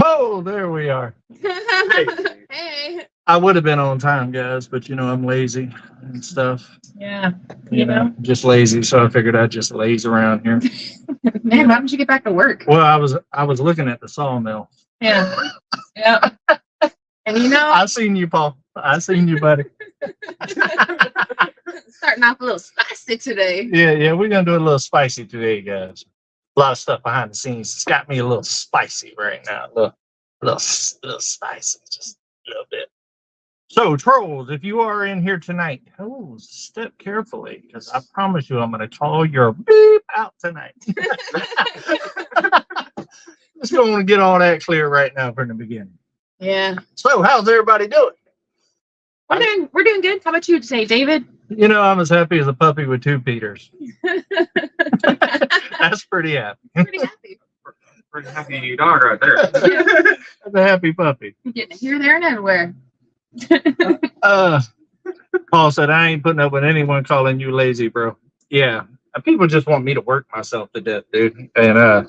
Oh, there we are. Hey. I would have been on time, guys, but I'm lazy and stuff. Yeah. Just lazy. So I figured I'd just laze around here. Man, why don't you get back to work? Well, I was looking at the sawmill. Yeah. Yeah. And I seen you, Paul. I seen you, buddy. starting off a little spicy today. Yeah, we're gonna do a little spicy today, guys. A lot of stuff behind the scenes. It's got me a little spicy right now. A little spicy, just a little bit. So, trolls, if you are in here tonight, step carefully, because I promise you I'm going to call your beep out tonight. Just going to get all that clear right now from the beginning. Yeah. So, how's everybody doing? We're doing good. How about you today, David? I'm as happy as a puppy with two Peters. That's pretty happy. Pretty happy. Pretty happy dog right there. That's a happy puppy. Getting it here, there, and everywhere. Paul said, I ain't putting up with anyone calling you lazy, bro. Yeah. People just want me to work myself to death, dude. And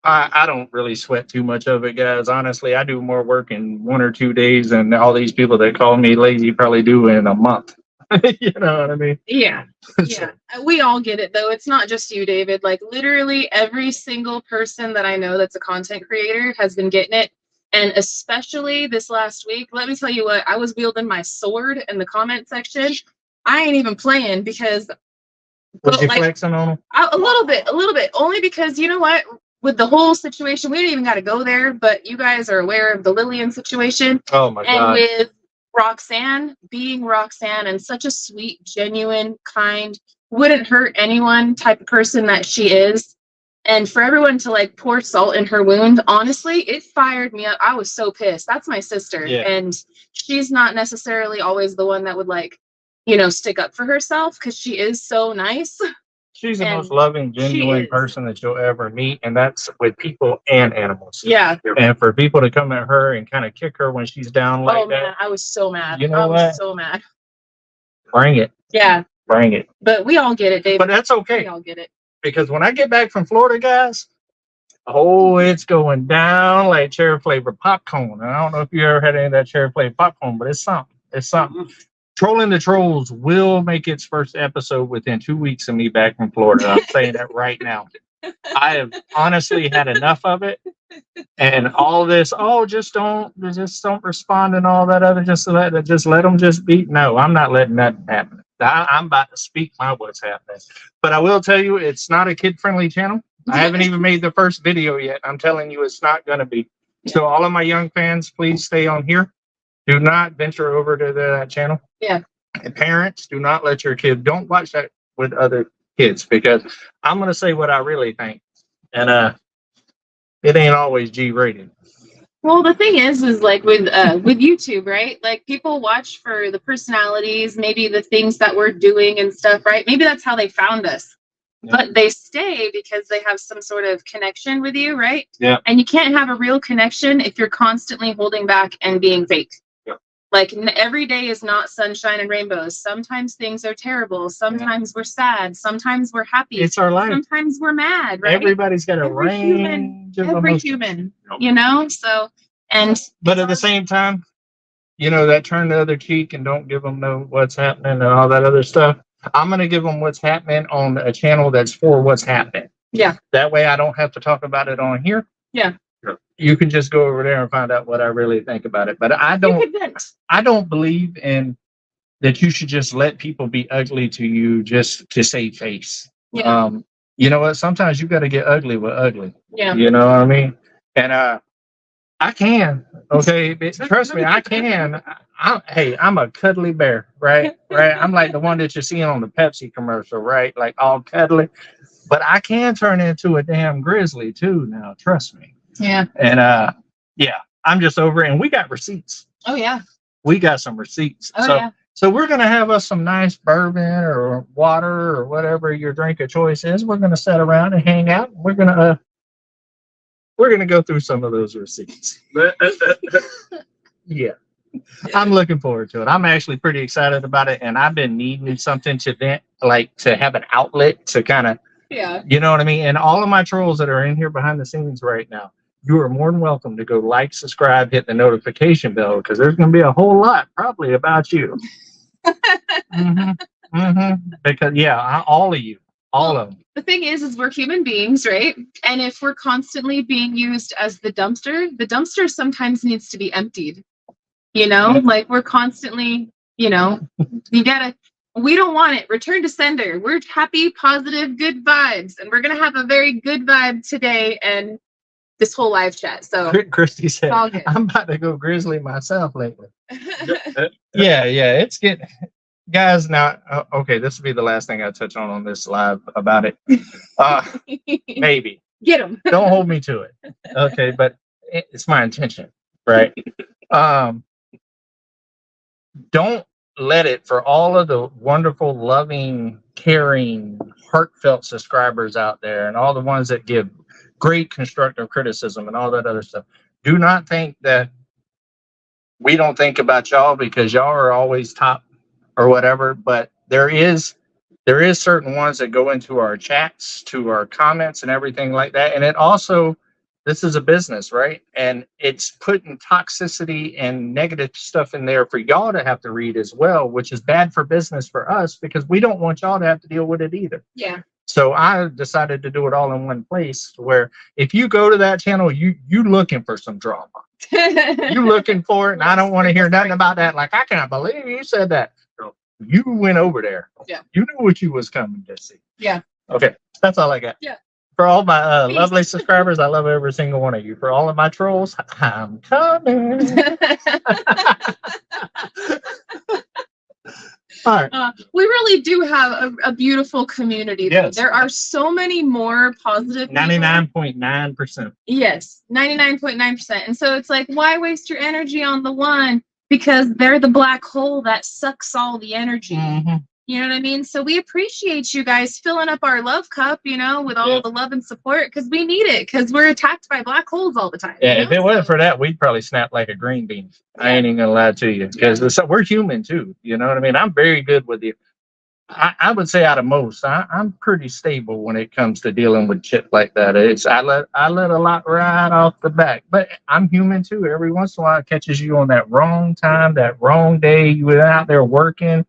I don't really sweat too much of it, guys. Honestly, I do more work in 1 or 2 days than all these people that call me lazy probably do in a month. You know what I mean? Yeah. Yeah. We all get it, though. It's not just you, David. Like, literally every single person that I know that's a content creator has been getting it. And especially this last week, let me tell you what, I was wielding my sword in the comment section. I ain't even playing because... Was you flexing on them? A little bit. Only because, you know what? With the whole situation, we didn't even got to go there, but you guys are aware of the Lillian situation. Oh, my God. And with Roxanne being Roxanne and such a sweet, genuine, kind, wouldn't hurt anyone type of person that she is. And for everyone to like pour salt in her wound, honestly, it fired me up. I was so pissed. That's my sister. Yeah. And she's not necessarily always the one that would stick up for herself because she is so nice. She's the most loving, genuine person that you'll ever meet. And that's with people and animals. Yeah. And for people to come at her and kind of kick her when she's down like that. Man, I was so mad. You know I what? was so mad. Bring it. Yeah. Bring it. But we all get it, David. But that's okay. We all get it. Because when I get back from Florida, guys, it's going down like cherry flavored popcorn. And I don't know if you ever had any of that cherry flavored popcorn, but it's something. It's something. Trolling the Trolls will make its first episode within 2 weeks of me back from Florida. I'm saying that right now. I have honestly had enough of it. And all this, just don't respond and all that other, just let them just be. No, I'm not letting that happen. I'm about to speak my what's happening. But I will tell you, it's not a kid-friendly channel. I haven't even made the first video yet. I'm telling you, it's not going to be. Yeah. So all of my young fans, please stay on here. Do not venture over to that channel. Yeah. And parents, do not let your kid, don't watch that with other kids, because I'm going to say what I really think. And it ain't always G-rated. Well, the thing is like with YouTube, right? Like people watch for the personalities, maybe the things that we're doing and stuff, right? Maybe that's how they found us. Yeah. But they stay because they have some sort of connection with you, right? Yeah. And you can't have a real connection if you're constantly holding back and being fake. Yeah. Like every day is not sunshine and rainbows. Sometimes things are terrible. Sometimes we're sad. Sometimes we're happy. It's our life. Sometimes we're mad, right? Everybody's got a range of every emotions. human, so, but at the same time, that turn the other cheek and don't give them what's happening and all that other stuff. I'm going to give them what's happening on a channel that's for what's happening. Yeah. That way I don't have to talk about it on here. Yeah. You can just go over there and find out what I really think about it. But I don't believe in that you should just let people be ugly to you just to save face. Yeah. You know what? Sometimes you got to get ugly with ugly. Yeah. You know what I mean? And I can. Okay. Trust me, I can. I'm a cuddly bear, right? Right. I'm like the one that you're seeing on the Pepsi commercial, right? Like all cuddly. But I can turn into a damn grizzly too now. Trust me. Yeah. And I'm just over it. And we got receipts. Oh yeah. We got some receipts. Oh yeah. So we're gonna have us some nice bourbon or water or whatever your drink of choice is. We're gonna sit around and hang out. We're gonna go through some of those receipts. Yeah. I'm looking forward to it. I'm actually pretty excited about it, and I've been needing something to vent, like to have an outlet to kind of, yeah, you know what I mean? And all of my trolls that are in here behind the scenes right now, you are more than welcome to go like, subscribe, hit the notification bell, because there's going to be a whole lot probably about you. Because all of you, all of them. The thing is we're human beings, right? And if we're constantly being used as the dumpster sometimes needs to be emptied. You know, like we're constantly, you know, we don't want it. Return to sender. We're happy, positive, good vibes. And we're going to have a very good vibe today and this whole live chat. So Christy said, I'm about to go Grizzly myself lately. Yeah, it's getting, guys. Now, okay, this will be the last thing I touch on this live about it. Maybe. Get them. Don't hold me to it. Okay, but it's my intention, right? Don't let it, for all of the wonderful, loving, caring, heartfelt subscribers out there and all the ones that give great constructive criticism and all that other stuff, do not think that we don't think about y'all because y'all are always top or whatever. But there is certain ones that go into our chats, to our comments and everything like that. And it also, this is a business, right? And it's putting toxicity and negative stuff in there for y'all to have to read as well, which is bad for business for us because we don't want y'all to have to deal with it either. Yeah. So I decided to do it all in one place, where if you go to that channel, you looking for some drama. You looking for it, and I don't want to hear nothing about that. Like, I can't believe you said that. No, you went over there. Yeah. You knew what you was coming to see. Yeah. Okay. That's all I got. Yeah. For all my lovely subscribers, I love every single one of you. For all of my trolls, I'm coming. All right. We really do have a beautiful community. Yes. There are so many more positive 99.9%. Yes, 99.9%. And so it's like, why waste your energy on the one? Because they're the black hole that sucks all the energy. Mm-hmm. You know what I mean? So we appreciate you guys filling up our love cup, you know, with all the love and support, because we need it, because we're attacked by black holes all the time. Yeah, you know? if it wasn't for that, we'd probably snap like a green bean. Yeah. I ain't even gonna lie to you, because we're human too. You know what I mean? I'm very good with you. I would say out of most, I'm pretty stable when it comes to dealing with shit like that. I let a lot right off the back, but I'm human too. Every once in a while, it catches you on that wrong time, that wrong day. You were out there working.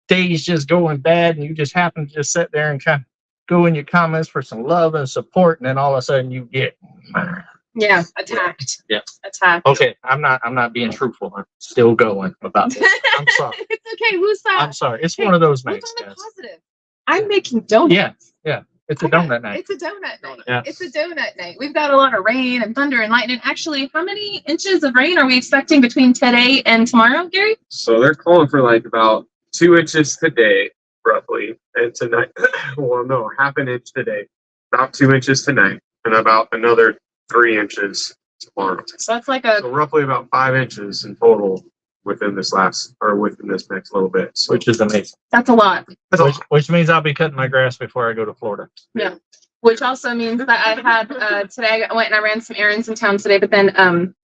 Days just going bad, and you just happen to just sit there and kind of go in your comments for some love and support, and then all of a sudden you get attacked. Yeah, attacked. Okay, I'm not being truthful. I'm still going about this. I'm sorry. It's okay. Who's that? I'm sorry. It's one of those nights, guys. Positive. I'm making donuts. Yeah. It's a donut night. It's a donut night. Yeah. It's a donut night. We've got a lot of rain and thunder and lightning. Actually, how many inches of rain are we expecting between today and tomorrow, Gary? So they're calling for like about 2 inches today, roughly, and tonight. Well, no, half an inch today, about 2 inches tonight, and about another 3 inches tomorrow. So that's like So roughly about 5 inches in total within this next little bit. So, Which is amazing. that's a lot. Which means I'll be cutting my grass before I go to Florida. Yeah. Which also means that I had today I went and I ran some errands in town today, but then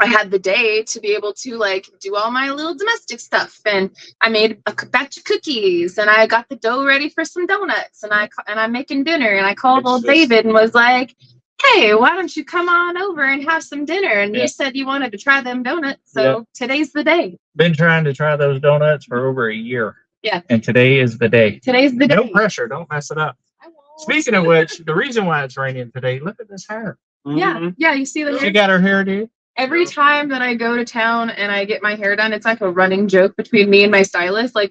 I had the day to be able to like do all my little domestic stuff, and I made a batch of cookies, and I got the dough ready for some donuts, and I'm making dinner, and I called old David and was like, hey, why don't you come on over and have some dinner? And you said you wanted to try them donuts, so today's the day. Been trying to try those donuts for over a year. Yeah. And today is the day. Today's the day. No pressure. Don't mess it up. I won't. Speaking of which, the reason why it's raining today, look at this hair. Yeah, you see the She got her hair, dude. Every time that I go to town and I get my hair done, it's like a running joke between me and my stylist. Like,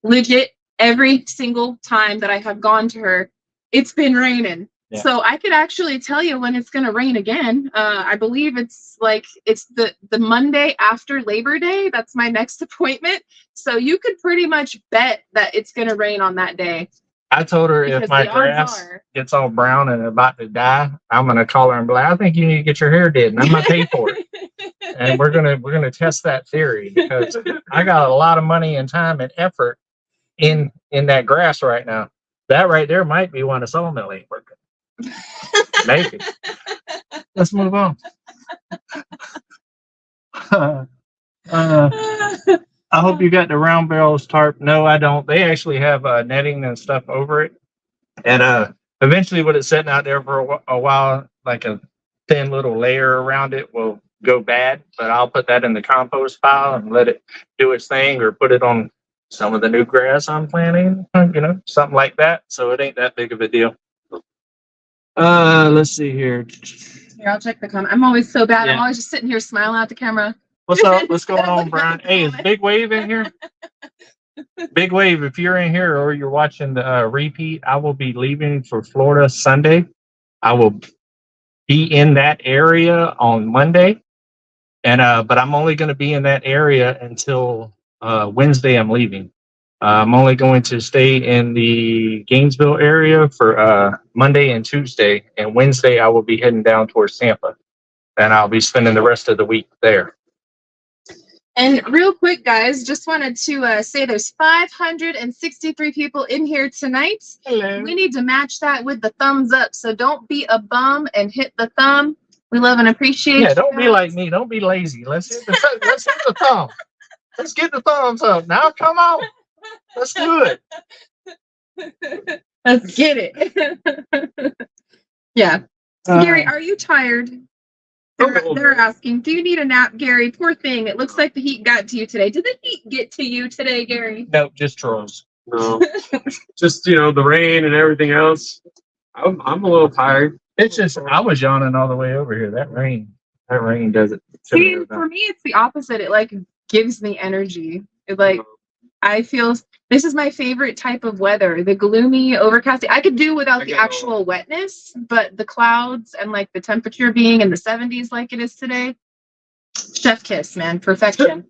legit, every single time that I have gone to her, it's been raining. Yeah. So I could actually tell you when it's going to rain again. I believe it's the Monday after Labor Day. That's my next appointment. So you could pretty much bet that it's going to rain on that day. I told her if my grass gets all brown and about to die, I'm gonna call her and be like, I think you need to get your hair did, and I'm gonna pay for it. And we're gonna test that theory, because I got a lot of money and time and effort in that grass right now. That right there might be when a sawmill ain't working. Maybe. Let's move on. I hope you got the round barrels tarp. No, I don't. They actually have netting and stuff over it. And eventually, when it's sitting out there for a while, like a thin little layer around it will go bad, but I'll put that in the compost pile and let it do its thing, or put it on some of the new grass I'm planting, something like that. So it ain't that big of a deal. Let's see here. Here, I'll check the comment. I'm always so bad. I'm Yeah. always just sitting here smiling at the camera. What's up? What's going on, Brian? Hey, is Big Wave in here? Big Wave, if you're in here or you're watching the repeat, I will be leaving for Florida Sunday. I will be in that area on Monday, and but I'm only going to be in that area until Wednesday. I'm leaving. I'm only going to stay in the Gainesville area for Monday and Tuesday, and Wednesday I will be heading down towards Tampa, and I'll be spending the rest of the week there. And real quick, guys, just wanted to say there's 563 people in here tonight. Hello. We need to match that with the thumbs up. So don't be a bum and hit the thumb. We love and appreciate Yeah, you don't be guys. like me. Don't be lazy. Let's hit the thumb. Let's get the thumbs up. Now, come on. Let's do it. Let's get it. Yeah. Gary, are you tired? They're asking, do you need a nap, Gary? Poor thing. It looks like the heat got to you today. Did the heat get to you today, Gary? Nope, just trolls. No, just the rain and everything else. I'm a little tired. It's just I was yawning all the way over here. That rain does it. See, for me, it's the opposite. It like gives me energy. It like I feel this is my favorite type of weather. The gloomy, overcast. I could do without the actual wetness, but the clouds and like the temperature being in the 70s like it is today. Chef kiss, man. Perfection.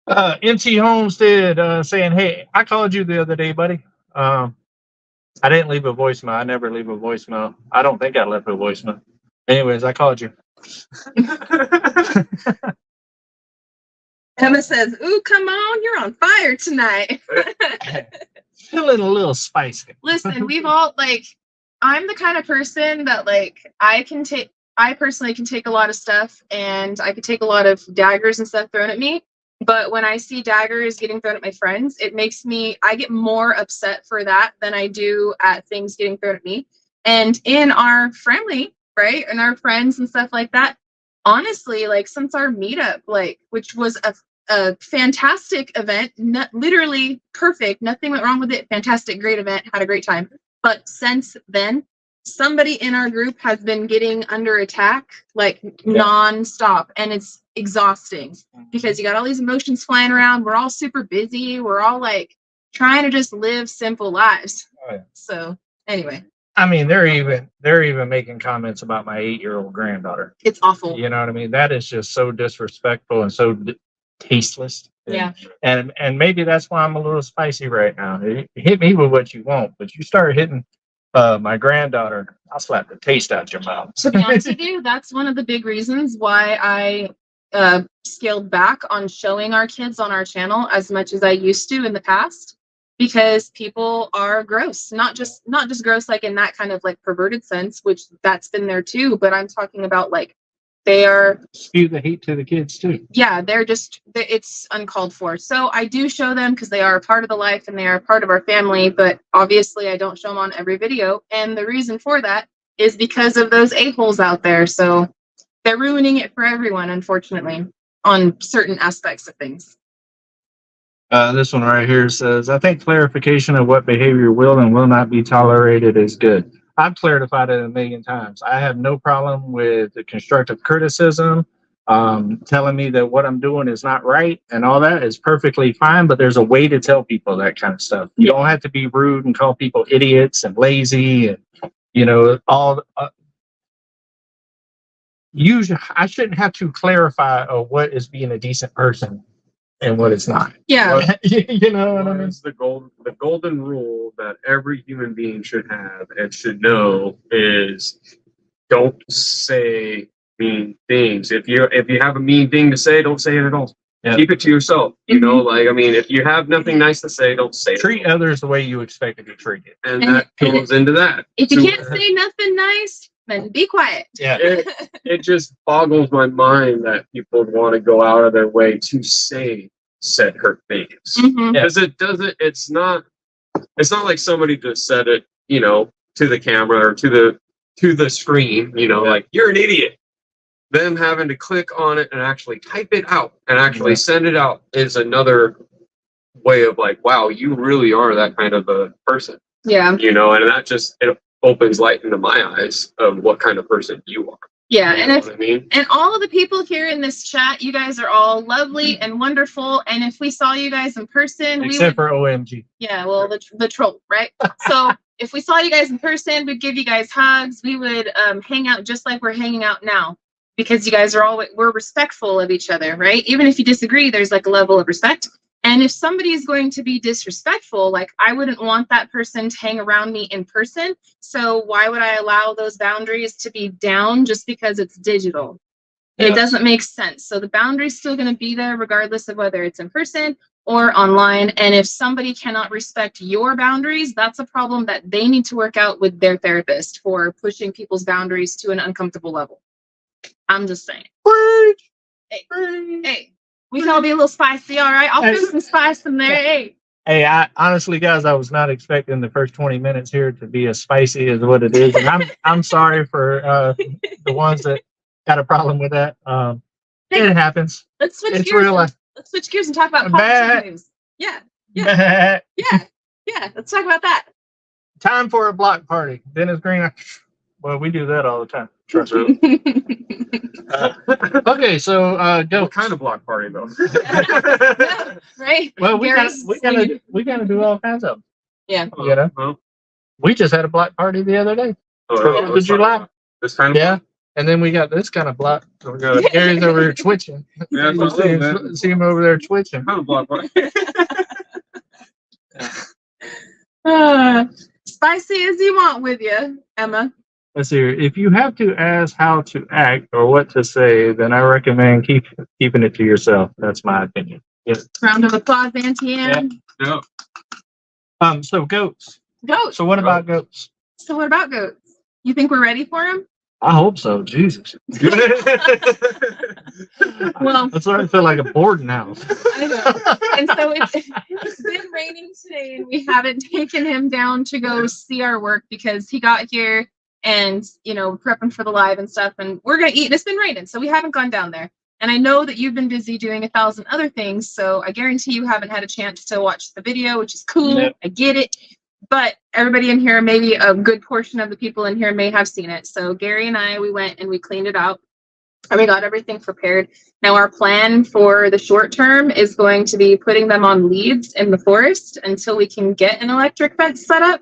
MT Homestead saying, hey, I called you the other day, buddy. I didn't leave a voicemail. I never leave a voicemail. I don't think I left a voicemail. Anyways, I called you. Emma says, ooh, come on, you're on fire tonight. Feeling a little spicy. Listen, we've all I'm the kind of person that I personally can take a lot of stuff, and I could take a lot of daggers and stuff thrown at me. But when I see daggers getting thrown at my friends, I get more upset for that than I do at things getting thrown at me. And in our family, right, and our friends and stuff like that, honestly, since our meetup, which was a fantastic event, literally perfect, nothing went wrong with it, fantastic, great event, had a great time. But since then, somebody in our group has been getting under attack nonstop, and it's exhausting because you got all these emotions flying around. We're all super busy. We're all trying to just live simple lives. Oh, yeah. So anyway. I mean, they're even making comments about my 8-year-old granddaughter. It's awful. You know what I mean? That is just so disrespectful and so tasteless. Yeah. And maybe that's why I'm a little spicy right now. Hit me with what you want, but you start hitting my granddaughter, I'll slap the taste out your mouth. To be honest with you, that's one of the big reasons why I scaled back on showing our kids on our channel as much as I used to in the past. Because people are gross, not just gross in that kind of perverted sense, which that's been there too. But I'm talking about they are spew the hate to the kids too. Yeah, it's uncalled for. So I do show them because they are a part of the life and they are a part of our family. But obviously, I don't show them on every video, and the reason for that is because of those a-holes out there. So they're ruining it for everyone, unfortunately, on certain aspects of things. This one right here says, I think clarification of what behavior will and will not be tolerated is good. I've clarified it 1,000,000 times. I have no problem with the constructive criticism, telling me that what I'm doing is not right and all that is perfectly fine, but there's a way to tell people that kind of stuff. You don't have to be rude and call people idiots and lazy and, all. Usually, I shouldn't have to clarify what is being a decent person and what it's not. Yeah. You know what I mean? It's the golden rule that every human being should have and should know is don't say mean things. If you have a mean thing to say, don't say it at all. Yeah. Keep it to yourself. If you have nothing nice to say, don't say it. Treat others the way you expect to be treated. And that goes into that. If you can't say nothing nice, then be quiet. Yeah. It just boggles my mind that people want to go out of their way to say said hurt things. Because it's not like somebody just said it, to the camera or to to the screen, you know, like you're an idiot. Them having to click on it and actually type it out and actually send it out is another way of like, wow, you really are that kind of a person. Yeah. You know, and that just it opens light into my eyes of what kind of person you are. Yeah, you and know if what I mean? and all of the people here in this chat, you guys are all lovely and wonderful. And if we saw you guys in person, we Except would, for OMG. yeah, well, the troll, right? So if we saw you guys in person, we'd give you guys hugs. We would hang out just like we're hanging out now, because you guys are all, we're respectful of each other, right? Even if you disagree, there's like a level of respect. And if somebody is going to be disrespectful, like I wouldn't want that person to hang around me in person. So why would I allow those boundaries to be down just because it's digital? Yeah. It doesn't make sense. So the boundary's still going to be there regardless of whether it's in person or online. And if somebody cannot respect your boundaries, that's a problem that they need to work out with their therapist for pushing people's boundaries to an uncomfortable level. I'm just saying. Hey, we can all be a little spicy, all right? I'll put some spice in there. Hey. Hey, I honestly, guys, I was not expecting the first 20 minutes here to be as spicy as what it is, and I'm sorry for the ones that got a problem with that. It happens. Let's switch It's gears. real life. Let's switch gears and talk about Bad. politics news. Yeah. Let's talk about that. Time for a block party. Dennis Green. Well, we do that all the time. Trust me. Okay, so go. What kind of block party though? Right? Well, we Gary's gotta do all kinds of them. Yeah. You know, Well, we just had a block party the other day. oh, Did you laugh? this kind of Yeah. And then we got this kind of block. block? We got Gary's over there twitching. yeah, You see him over there twitching. kind of block party. Spicy as you want with you, Emma. Let's see here. If you have to ask how to act or what to say, then I recommend keeping it to yourself. That's my opinion. Yes. Round of applause, Auntie Anne. No. So goats. Goats. So what about goats? So what about goats? You think we're ready for them? I hope so. Jesus. Well, I'm starting to feel like a boarding house. I know. And so it's been raining today, and we haven't taken him down to go see our work because he got here and, you know, prepping for the live and stuff. And we're going to eat. And it's been raining, so we haven't gone down there. And I know that you've been busy doing 1,000 other things, so I guarantee you haven't had a chance to watch the video, which is cool. Yep. I get it. But everybody in here, maybe a good portion of the people in here may have seen it. So Gary and I, we went and we cleaned it out. And we got everything prepared. Now our plan for the short term is going to be putting them on leads in the forest until we can get an electric fence set up.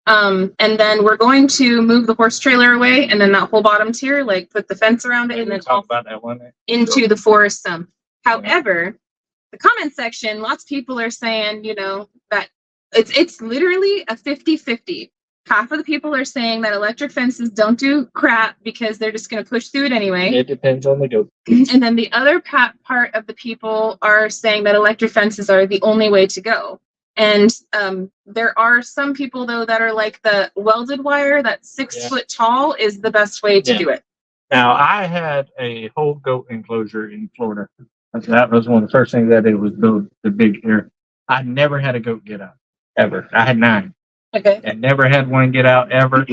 And then we're going to move the horse trailer away, and then that whole bottom tier, like put the fence around it, and then talk about that one day. into the forest some. However, the comment section, lots of people are saying, you know, that it's literally a 50-50. Half of the people are saying that electric fences don't do crap because they're just going to push through it anyway. It depends on the goat. And then the other part of the people are saying that electric fences are the only way to go. And there are some people, though, that are like the welded wire, that 6 foot tall is the best way to do it. Now, I had a whole goat enclosure in Florida. That was one of the first things that it was built the big here. I never had a goat get out, ever. I had 9. Okay. And never had one get out ever.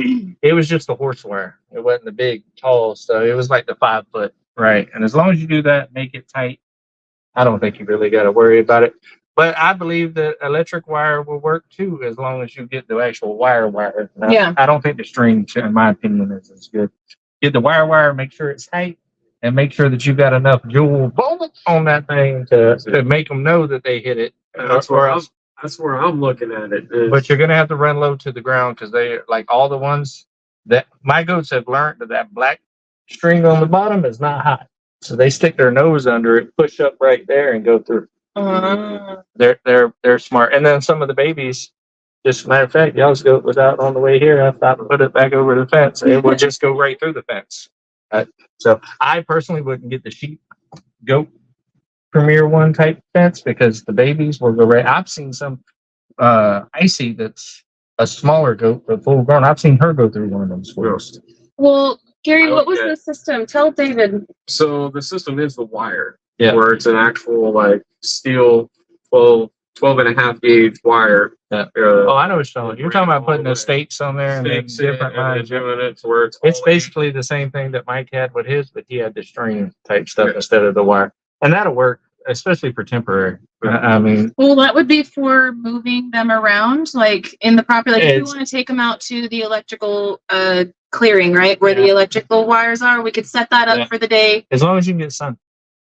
It was just the horse wire. It wasn't the big, tall stuff. It was like the 5 foot, right? And as long as you do that, make it tight, I don't think you really got to worry about it. But I believe that electric wire will work too, as long as you get the actual wire. Now, Yeah. I don't think the string, in my opinion, is as good. Get the wire, make sure it's tight, and make sure that you got enough jewel bolts on that thing to make them know that they hit it. That's where I'm looking at it. But you're going to have to run low to the ground because they, like all the ones that my goats have learned, that black string on the bottom is not hot. So they stick their nose under it, push up right there, and go through. They're smart. And then some of the babies, just a matter of fact, y'all's goat was out on the way here. I thought put it back over the fence. It would just go right through the fence. So I personally wouldn't get the sheep goat Premier One type fence because the babies will go right. I've seen some icy that's a smaller goat, but full grown. I've seen her go through one of them squirrels. Well, Gary, what was the system? Tell David. So the system is the wire, Yeah. where it's an actual like steel 12 12.5 gauge wire. Yeah. Oh, I know what you're talking about, putting the stakes on there and then Stakes different in and lines. doing it to where it's Basically the same thing that Mike had with his, but he had the string type stuff instead of the wire, and that'll work, especially for temporary. I mean, well, that would be for moving them around, like in the property. Like if you It's- want to take them out to the electrical clearing, right, where the Yeah. electrical wires are, we could set that up Yeah. for the day. as long as you can get sun,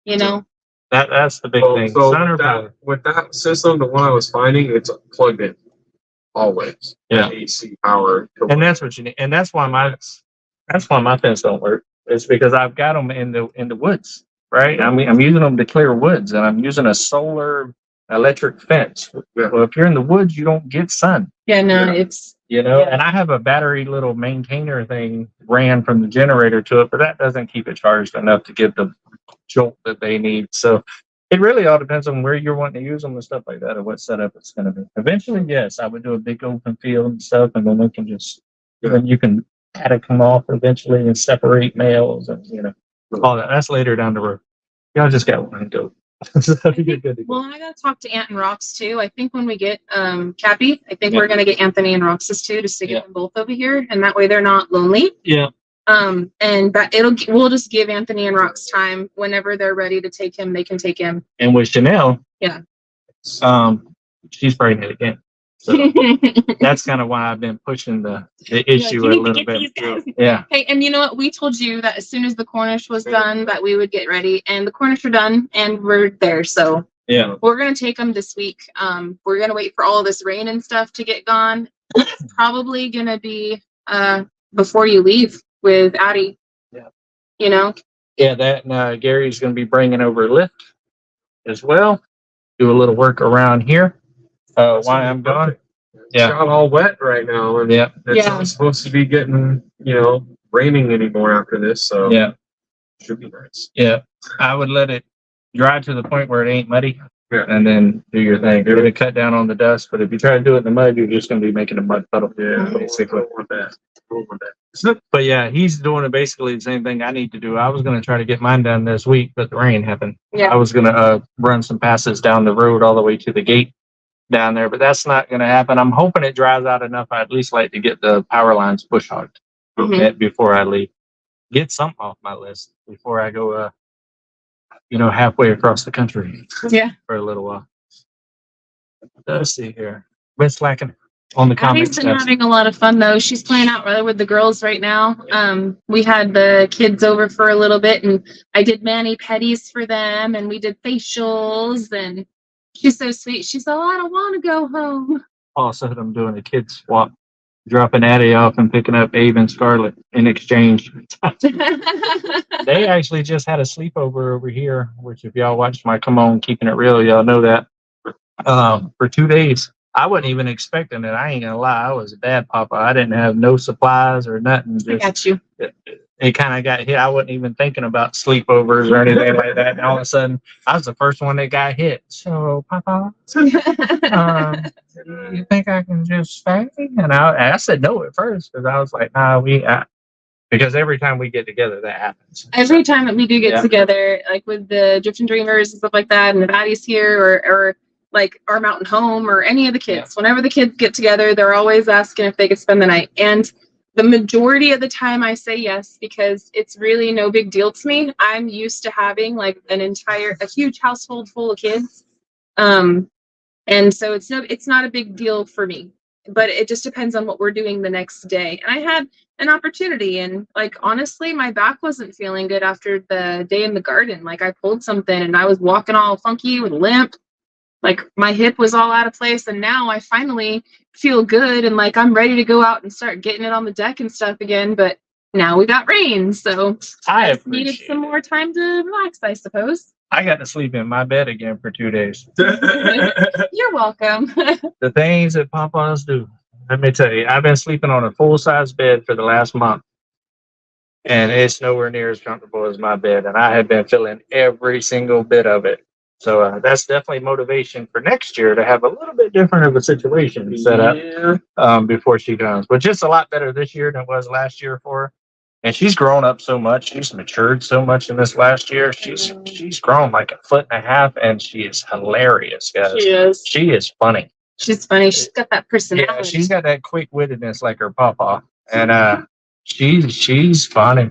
You know. that's the big thing. So Sun or with power. that system, the one I was finding, it's plugged in always. Yeah. AC power. And that's what you need, and that's why my fence don't work. It's because I've got them in the woods, right? I mean, I'm using them to clear woods, and I'm using a solar electric fence. Well, if you're in the woods, you don't get sun, Yeah, no, Yeah. it's Yeah. And I have a battery little maintainer thing ran from the generator to it, but that doesn't keep it charged enough to give the jolt that they need. So it really all depends on where you're wanting to use them and stuff like that, or what setup it's going to be. Eventually, yes, I would do a big open field and stuff, and then we can just then you can paddock them off eventually and separate males and all that. That's later down the road. Y'all just got one to go. So you're good to go. well, I gotta talk to Ant and Rox too. I think when we get Cappy, I think we're gonna get Anthony and Rox's too, just to get them both over here, and that way they're not lonely. Yeah. And that we'll just give Anthony and Rox time whenever they're ready to take him, they can take him. And with Chanel, Yeah. She's pregnant again. So that's kind of why I've been pushing the issue a little bit. Yeah. Hey, and you know what? We told you that as soon as the Cornish was done, that we would get ready, and the Cornish are done, and we're there. So Yeah. we're gonna take them this week. We're gonna wait for all this rain and stuff to get gone. It's probably gonna be before you leave with Addie. Yeah. You know. Yeah, that and Gary's going to be bringing over a lift as well. Do a little work around here while I'm gone. It's got all wet right now, and Yeah. it's Yeah. not supposed to be getting, raining anymore after this. So Yeah. should be nice. Yeah. I would let it dry to the point where it ain't muddy. Yeah. And then do your thing. Give it a cut down on the dust. But if you try to do it in the mud, you're just going to be making a mud puddle. Yeah, Basically. I don't want that. I don't want that. But yeah, he's doing basically the same thing I need to do. I was going to try to get mine done this week, but the rain happened. Yeah. I was going to run some passes down the road all the way to the gate down there, but that's not going to happen. I'm hoping it dries out enough. I at least like to get the power lines bush hogged before I leave. Get something off my list before I go, halfway across the country. Yeah. For a little while. Let's see here. Been slacking on the Addie's comics. been having a lot of fun though. She's playing out rather with the girls right now. We had the kids over for a little bit, and I did mani-pedis for them, and we did facials, and she's so sweet. She's all, I don't want to go home. Paul said I'm doing a kid swap, dropping Addie off and picking up Abe and Scarlett in exchange. They actually just had a sleepover over here, which if y'all watched my Come On Keeping It Real, y'all know that. For 2 days. I wasn't even expecting it. I ain't gonna lie. I was a bad papa. I didn't have no supplies or nothing. I got you. It kind of got hit. I wasn't even thinking about sleepovers or anything like that. And all of a sudden, I was the first one that got hit. So, Papa, you think I can just stay? And I said no at first because I was like, nah, because every time we get together, that happens. Every time that we do get Yeah. together, like with the Drifting Dreamers and stuff like that, and if Addie's here or like our mountain home or any of the kids, whenever the kids get together, they're always asking if they could spend the night. And the majority of the time I say yes, because it's really no big deal to me. I'm used to having like a huge household full of kids. And so it's not a big deal for me, but it just depends on what we're doing the next day. And I had an opportunity, and like, honestly, my back wasn't feeling good after the day in the garden. Like I pulled something and I was walking all funky with a limp. Like my hip was all out of place, and now I finally feel good and like I'm ready to go out and start getting it on the deck and stuff again. But now we got rain, so I just needed some more time to relax, I suppose. I got to sleep in my bed again for 2 days. You're welcome. The things that Papas do. Let me tell you, I've been sleeping on a full-size bed for the last month, and it's nowhere near as comfortable as my bed, and I have been feeling every single bit of it. So that's definitely motivation for next year to have a little bit different of a situation set up before she comes. But just a lot better this year than it was last year for her. And she's grown up so much. She's matured so much in this last year. She's grown like 1.5 feet, and she is hilarious, guys. She is. She is funny. She's funny. She's got that personality. Yeah, she's got that quick wittedness like her papa, and she's funny.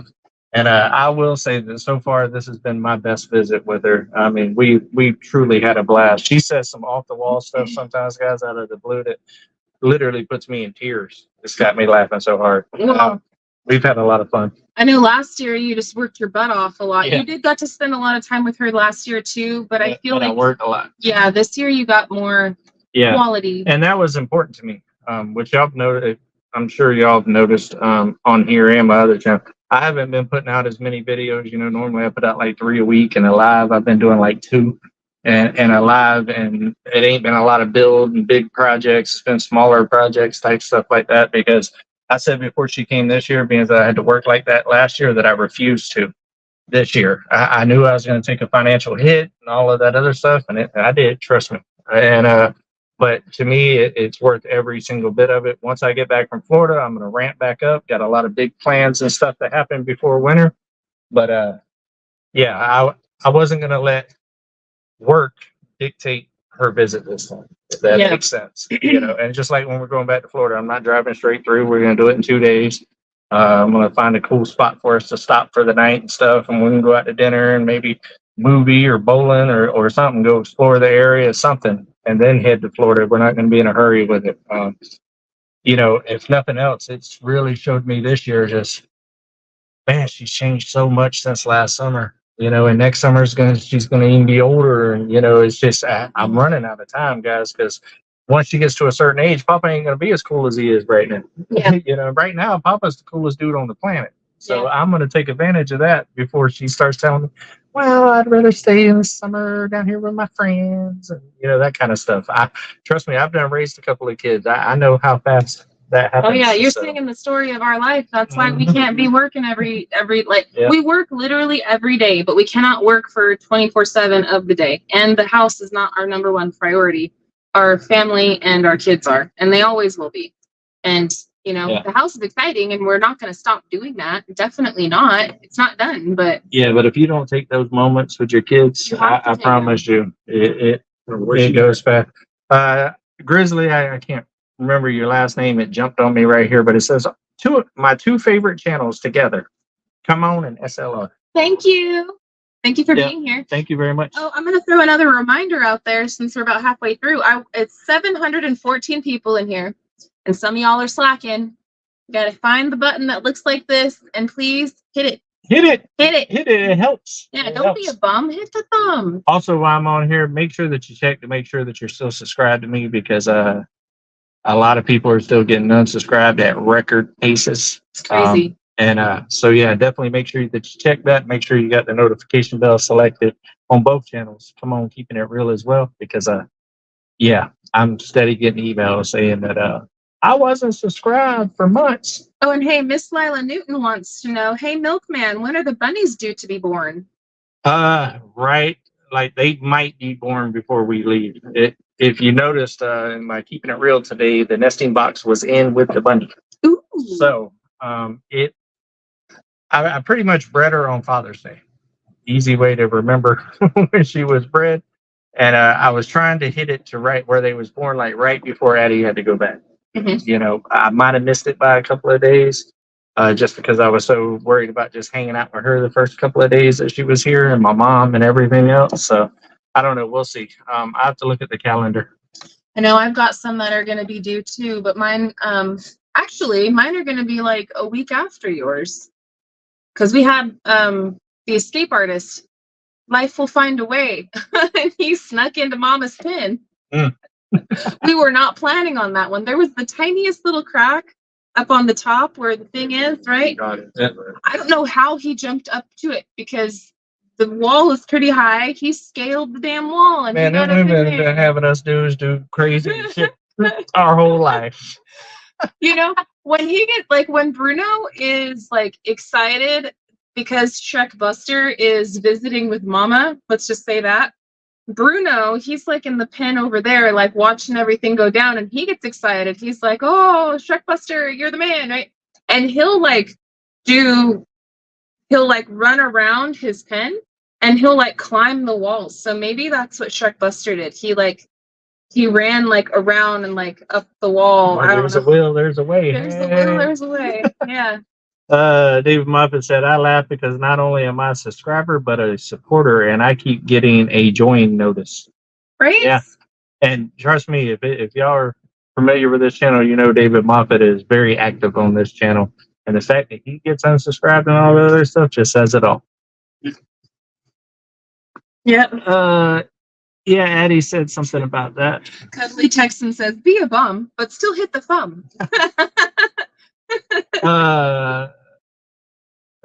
And I will say that so far this has been my best visit with her. I mean, we truly had a blast. She says some off the wall stuff sometimes, guys, out of the blue that literally puts me in tears. It's got me laughing so hard. Well, We've had a lot of fun. I know last year you just worked your butt off a lot. Yeah. You did got to spend a lot of time with her last year too, but I feel And like I worked a lot. yeah, this year you got more quality. And that was important to me, which y'all noticed. I'm sure y'all have noticed on here and my other channel. I haven't been putting out as many videos. You know, normally I put out like 3 a week, and a live I've been doing like 2, and a live, and it ain't been a lot of build and big projects. It's been smaller projects type stuff like that, because I said before she came this year, being that I had to work like that last year, that I refused to this year. I knew I was going to take a financial hit and all of that other stuff, and I did, trust me. And but to me, it's worth every single bit of it. Once I get back from Florida, I'm going to ramp back up. Got a lot of big plans and stuff that happened before winter. But yeah, I wasn't going to let work dictate her visit this time, if that makes sense. You know, and just like when we're going back to Florida, I'm not driving straight through. We're going to do it in 2 days. I'm going to find a cool spot for us to stop for the night and stuff, and we can go out to dinner and maybe movie or bowling or something, go explore the area, something, and then head to Florida. We're not going to be in a hurry with it. You know, if nothing else, it's really showed me this year just, man, she's changed so much since last summer. You know, and next summer she's gonna even be older, and you know, it's just I'm running out of time, guys, because once she gets to a certain age, Papa ain't gonna be as cool as he is right now. Yeah. You know, right now Papa's the coolest dude on the planet. So I'm gonna take advantage of that before she starts telling me, well, I'd rather stay in the summer down here with my friends, and you know, that kind of stuff. Trust me, I've done raised a couple of kids. I know how fast that happens. Oh yeah, you're singing the story of our life. That's why we can't be working every we work literally every day, but we cannot work for 24/7 of the day. And the house is not our number one priority. Our family and our kids are, and they always will be. And you know, the house is exciting, and we're not going to stop doing that. Definitely not. It's not done, but but if you don't take those moments with your kids, I promise you, it goes fast. Grizzly, I can't remember your last name. It jumped on me right here, but it says my two favorite channels together. Come on and SLR. Thank you. Thank you for being here. Thank you very much. Oh, I'm going to throw another reminder out there since we're about halfway through. It's 714 people in here, and some of y'all are slacking. You got to find the button that looks like this, and please hit it. Hit it. Hit it. Hit it. It helps. Yeah, don't be a bum. Hit the thumb. Also, while I'm on here, make sure that you check to make sure that you're still subscribed to me, because a lot of people are still getting unsubscribed at record paces. It's crazy. So yeah, definitely make sure that you check that. Make sure you got the notification bell selected on both channels. Come on, keeping it real as well, because I'm steady getting emails saying that I wasn't subscribed for months. Oh, and hey, Miss Lila Newton wants to know, hey, Milkman, when are the bunnies due to be born? Right, like they might be born before we leave. If you noticed in my Keeping It Real today, the nesting box was in with the bunny. Ooh. So I pretty much bred her on Father's Day. Easy way to remember when she was bred. And I was trying to hit it to right where they was born, like right before Addie had to go back. Mm-hmm. You know, I might have missed it by a couple of days, just because I was so worried about just hanging out with her the first couple of days that she was here, and my mom and everything else. So I don't know. We'll see. I have to look at the calendar. I know I've got some that are going to be due too, but mine are going to be like a week after yours. Because we had the escape artist, Life Will Find a Way, and he snuck into Mama's pen. We were not planning on that one. There was the tiniest little crack up on the top where the thing is, right? Got it. I don't know how he jumped up to it, because the wall is pretty high. He scaled the damn wall. And man, that women have been having us do crazy shit our whole life. You know, when Bruno is like excited because Shrek Buster is visiting with Mama, let's just say that, Bruno, he's like in the pen over there, like watching everything go down, and he gets excited. He's like, oh, Shrek Buster, you're the man, right? And he'll like he'll like run around his pen and he'll like climb the walls. So maybe that's what Shrek Buster did. He ran like around and like up the wall. I don't There's know. a will, there's a way. There's a will, there's a way. Yeah. David Muffet said, I laugh because not only am I a subscriber, but a supporter, and I keep getting a join notice. Right? Yeah. And trust me, if y'all are familiar with this channel, you know David Moffat is very active on this channel. And the fact that he gets unsubscribed and all the other stuff just says it all. Yeah. Yeah, Addie said something about that. Cuddly Texan says, be a bum, but still hit the thumb.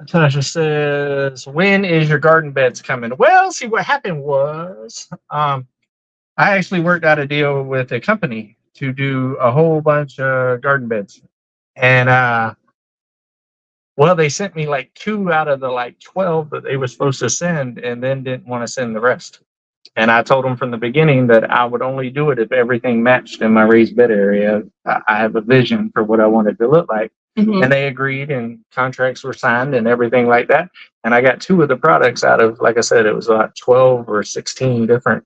Tasha says, when is your garden beds coming? Well, see, what happened was I actually worked out a deal with a company to do a whole bunch of garden beds. And well, they sent me like 2 out of the like 12 that they were supposed to send, and then didn't want to send the rest. And I told them from the beginning that I would only do it if everything matched in my raised bed area. I have a vision for what I wanted to look like. Mm-hmm. And they agreed, and contracts were signed and everything like that. And I got 2 of the products out of, like I said, it was like 12 or 16 different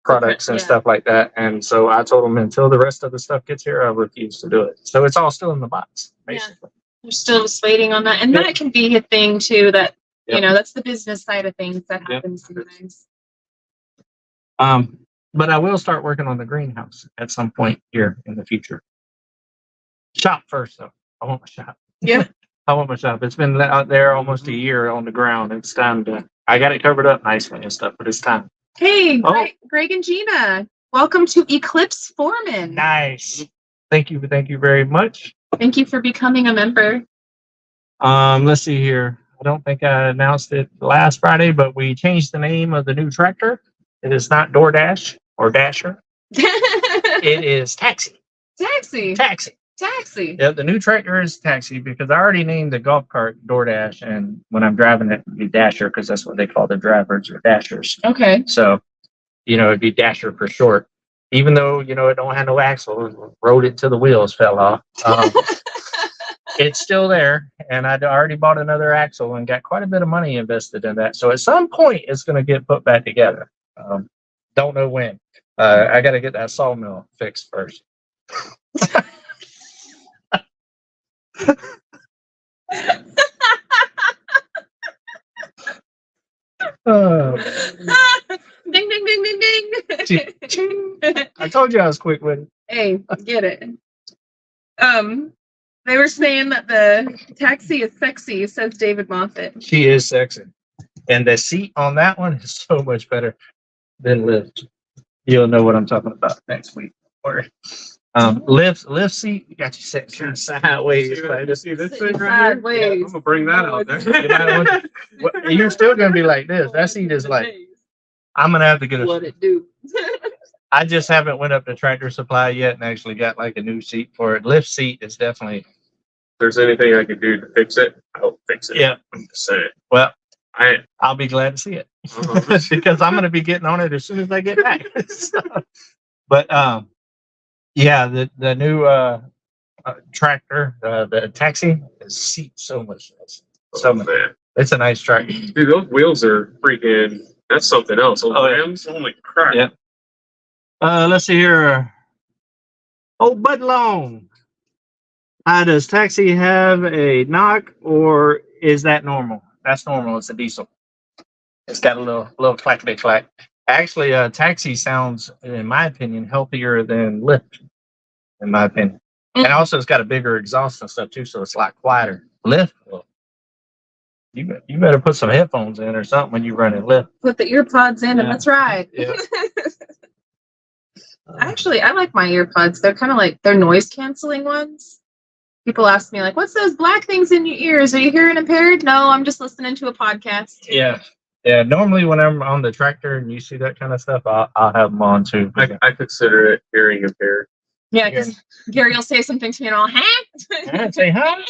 products and stuff like that. And so I told them until the rest of the stuff gets here, I refuse to do it. So it's all still in the box, basically. We're still just waiting on that. And that can be a thing too, that, you know, that's the business side of things that happens sometimes. But I will start working on the greenhouse at some point here in the future. Shop first, though. I want my shop. Yeah. I want my shop. It's been out there almost a year on the ground. It's time to, I got it covered up nicely and stuff, but it's time. Hey, Greg and Gina, welcome to Eclipse Foreman. Nice. Thank you very much. Thank you for becoming a member. Let's see here. I don't think I announced it last Friday, but we changed the name of the new tractor. It is not DoorDash or Dasher. It is Taxi. Taxi. Yeah, the new tractor is Taxi because I already named the golf cart DoorDash, and when I'm driving it, it'd be Dasher because that's what they call the drivers or dashers. Okay. So, you know, it'd be Dasher for short. Even though, you know, it don't have no axle, rode it till the wheels fell off. It's still there, and I'd already bought another axle and got quite a bit of money invested in that. So at some point, it's going to get put back together. Don't know when. I got to get that sawmill fixed first. Ding, ding, ding, ding, ding. I told you I was quick with it. Hey, get it. They were saying that the Taxi is sexy, says David Moffat. She is sexy. And the seat on that one is so much better than Lyft. You'll know what I'm talking about next week. Or Lyft seat, you got you set kind of sideways. See this thing right here? Yeah, I'm gonna bring that out there. You're still gonna be like this. That seat is like, I'm gonna have to get What it do? I just haven't went up to Tractor Supply yet and actually got like a new seat for it. Lyft seat is definitely. If there's anything I could do to fix it, I'll fix it. Yeah. I'm just saying. Well, I'll be glad to see it because I'm going to be getting on it as soon as I get back. But yeah, the new tractor, the Taxi, the seat so much nice. Man. It's a nice tractor. Dude, those wheels are freaking. That's something else. Those rims, holy crap. Yeah. Let's see here. Oh, Bud Long. Does Taxi have a knock, or is that normal? That's normal. It's a diesel. It's got a little clackety clack. Actually, Taxi sounds, in my opinion, healthier than Lyft, in my opinion. And also, it's got a bigger exhaust and stuff too, so it's a lot quieter. Lyft, well, you better put some headphones in or something when you run in Lyft. Put the earpods in and let's ride. Yeah. Actually, I like my earpods. They're kind of like, they're noise canceling ones. People ask me like, what's those black things in your ears? Are you hearing impaired? No, I'm just listening to a podcast. Yeah. Yeah. Normally when I'm on the tractor and you see that kind of stuff, I'll have them on too. I consider it hearing impaired. Yeah, because Gary will say something to me and I'll, I'd say, huh?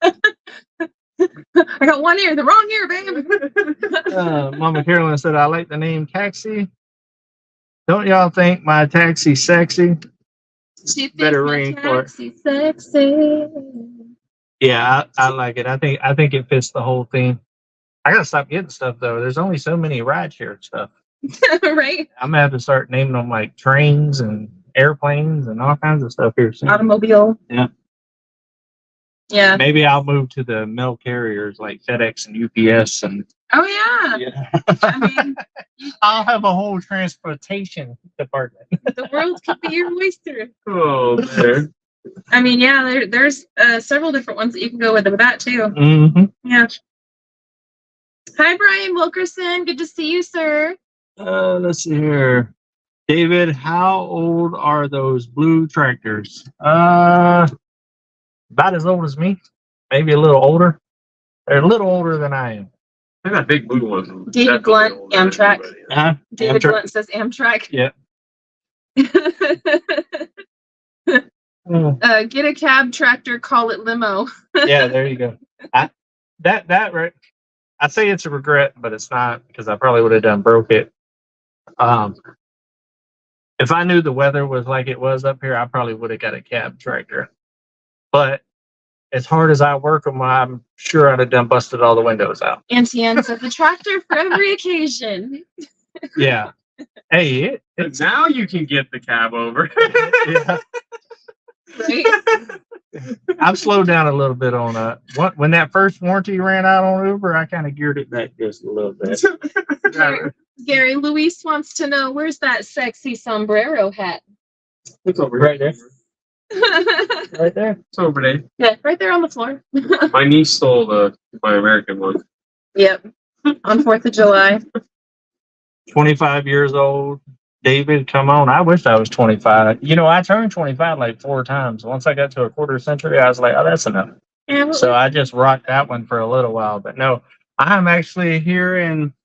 I got one ear, the wrong ear, babe. Mama Carolyn said, I like the name Taxi. Don't y'all think my taxi sexy? She better ring for it. Sexy. Yeah, I like it. I think it fits the whole theme. I gotta stop getting stuff though. There's only so many rideshare stuff. Right? I'm gonna have to start naming them like trains and airplanes and all kinds of stuff here soon. Automobile. Yeah. Yeah. Maybe I'll move to the mail carriers like FedEx and UPS and Oh yeah. yeah. I mean, I'll have a whole transportation department. the world could be your oyster. Oh man. I mean, yeah, there's several different ones that you can go with that too. Mm-hmm. Yeah. Hi, Brian Wilkerson. Good to see you, sir. Let's see here. David, how old are those blue tractors? About as old as me. Maybe a little older. They're a little older than I am. I got big blue ones. David Blunt, Amtrak. David Amtrak. Blunt says Amtrak. Yeah. Get a cab tractor, call it limo. Yeah, there you go. That right. I say it's a regret, but it's not because I probably would have broke it. If I knew the weather was like it was up here, I probably would have got a cab tractor. But as hard as I work them, I'm sure I'd have done busted all the windows out. Auntie Ann said the tractor for every occasion. Yeah. Hey, And now you can get the cab over. yeah. Right? I've slowed down a little bit on when that first warranty ran out on Uber, I kind of geared it back just a little bit. Gary Luis wants to know, where's that sexy sombrero hat? It's over Right here. Right there. It's over there. Yeah, right there on the floor. My niece stole my American one. Yep. On 4th of July. 25 years old. David, come on. I wish I was 25. You know, I turned 25 like 4 times. Once I got to a quarter century, I was like, oh, that's enough. Yeah, So I just rocked that one for a little while. But no, I'm actually here in,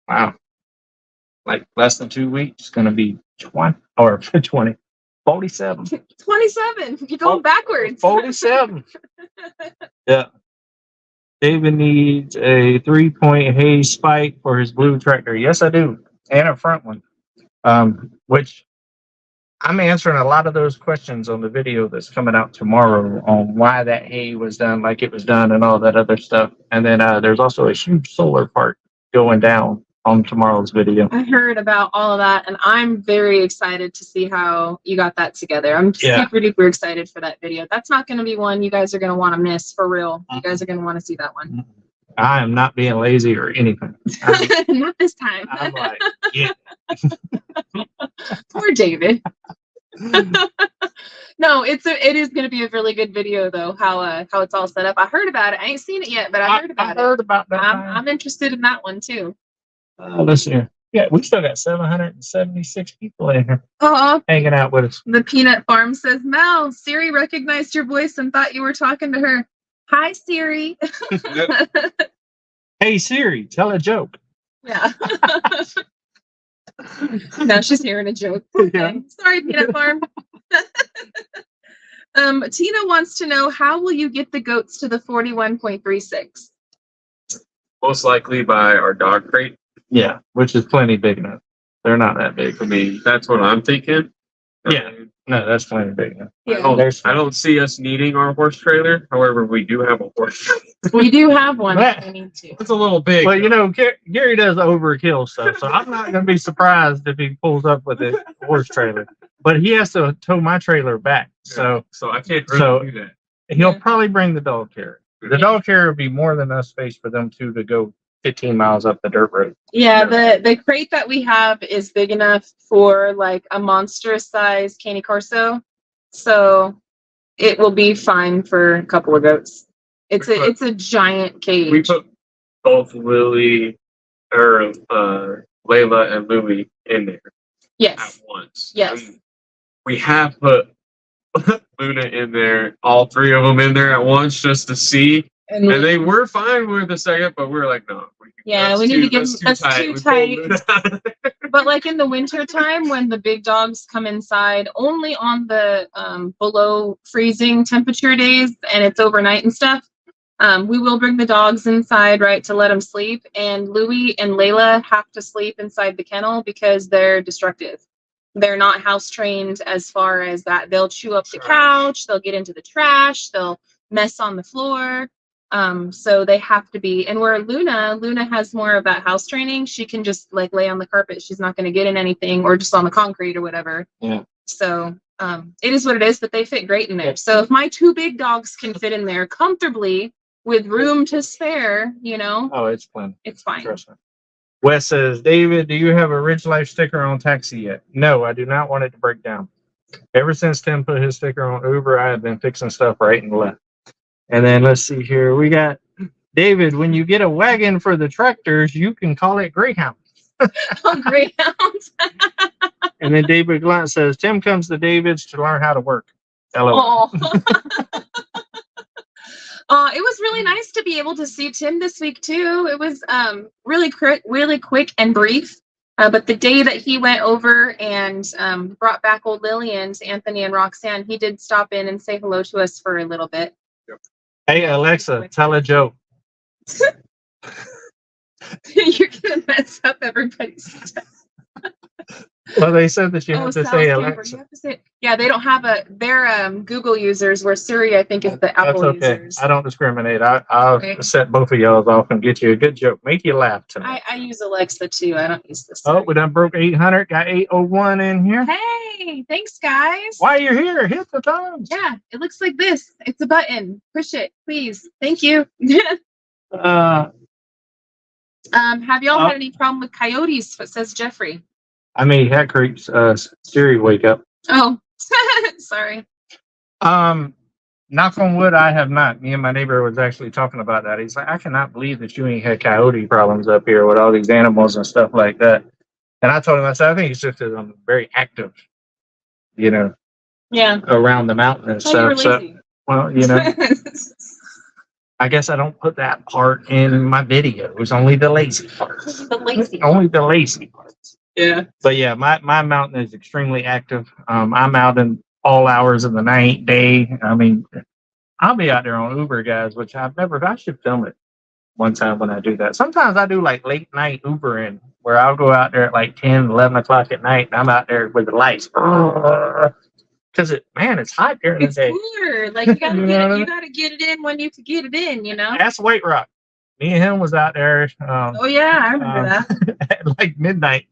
wow, like less than 2 weeks. It's going to be 20 or 20, 47. 27. You're going backwards. 47. Yeah. David needs a 3-point hay spike for his blue tractor. Yes, I do. And a front one. Which I'm answering a lot of those questions on the video that's coming out tomorrow on why that hay was done like it was done and all that other stuff. And then there's also a huge solar park going down on tomorrow's video. I heard about all of that, and I'm very excited to see how you got that together. I'm super duper excited for that video. That's not going to be one you guys are going to want to miss, for real. You guys are going to want to see that one. I am not being lazy or anything. Not this time. I'm like, yeah. Poor David. No, it is going to be a really good video though. How it's all set up. I heard about it. I ain't seen it yet, but I heard about I heard about that. I'm interested in that one too. Let's see. Yeah, we still got 776 people in here Oh, hanging out with us. the Peanut Farm says, Mel, Siri recognized your voice and thought you were talking to her. Hi, Siri. Hey Siri, tell a joke. Yeah. Now she's hearing a joke. Yeah. Sorry, Peanut Farm. Tina wants to know, how will you get the goats to the 41.36? Most likely by our dog crate. Yeah, which is plenty big enough. They're not that big. I mean, that's what I'm thinking. Yeah. No, that's plenty big enough. Yeah. I don't see us needing our horse trailer. However, we do have a horse trailer. We do have one if we need to. It's a little big. Well, you know, Gary does overkill stuff, so I'm not going to be surprised if he pulls up with a horse trailer. But he has to tow my trailer back, so I can't really do that. he'll probably bring the dog carrier. The dog carrier will be more than enough space for them two to go 15 miles up the dirt road. Yeah, the crate that we have is big enough for like a monstrous size Cane Corso, so it will be fine for a couple of goats. It's a giant cage. We put both Layla and Louie in there Yes. at once. Yes. And we have put Luna in there, all 3 of them in there at once just to see. And they were fine with the second, but we were like, no. We need to get us too tight. We pulled it. But like in the winter time, when the big dogs come inside, only on the below freezing temperature days, and it's overnight and stuff, we will bring the dogs inside, right, to let them sleep. And Louie and Layla have to sleep inside the kennel because they're destructive. They're not house trained as far as that. They'll chew up the couch, they'll get into the trash, they'll mess on the floor. So they have to be, and where Luna has more of that house training, she can just like lay on the carpet. She's not going to get in anything, or just on the concrete or whatever. Yeah. So it is what it is, but they fit great in there. So if my 2 big dogs can fit in there comfortably with room to spare, you know, Oh, it's plenty. it's fine. Trust me. Wes says, David, do you have a Ridge Life sticker on taxi yet? No, I do not want it to break down. Ever since Tim put his sticker on Uber, I have been fixing stuff right and left. And then let's see here. We got David, when you get a wagon for the tractors, you can call it Greyhound. Oh, Greyhounds. And then David Glunt says, Tim comes to David's to learn how to work. Hello. It was really nice to be able to see Tim this week too. It was really quick and brief. But the day that he went over and brought back old Lillian to Anthony and Roxanne, he did stop in and say hello to us for a little bit. Hey, Alexa, tell a joke. You're gonna mess up everybody's stuff. Well, they said that you have to say Sal's Alexa. You have to say, yeah, they don't have they're Google users, where Siri, I think, is the Apple That's okay. users. I don't discriminate. I'll Okay. set both of y'all off and get you a good joke. Make you laugh tonight. I use Alexa too. I don't use this. Oh, we done broke 800. Got 801 in here. Hey, thanks, guys. While you're here, hit the thumbs. Yeah, it looks like this. It's a button. Push it, please. Thank you. Have y'all had any problem with coyotes? Says Jeffrey. I mean, Hat Creek's Siri wake up. Oh, sorry. Knock on wood, I have not. Me and my neighbor was actually talking about that. He's like, I cannot believe that you ain't had coyote problems up here with all these animals and stuff like that. And I told him, I said, I think it's just that I'm very active, you know, Yeah. around the mountain and Well, stuff. you're lazy. So, well, you know, I guess I don't put that part in my videos, only the lazy parts. The lazy. Only the lazy parts. Yeah. But yeah, my mountain is extremely active. I'm out in all hours of the night, day. I mean, I'll be out there on Uber, guys, which I should film it one time when I do that. Sometimes I do like late night Ubering, where I'll go out there at like 10, 11 o'clock at night, and I'm out there with the lights. Because it's hot during the It's day. cooler. Like you gotta You get know it. what I You mean? gotta get it in when you can get it in. You know. That's White Rock. Me and him was out there Oh yeah, I remember that. at like midnight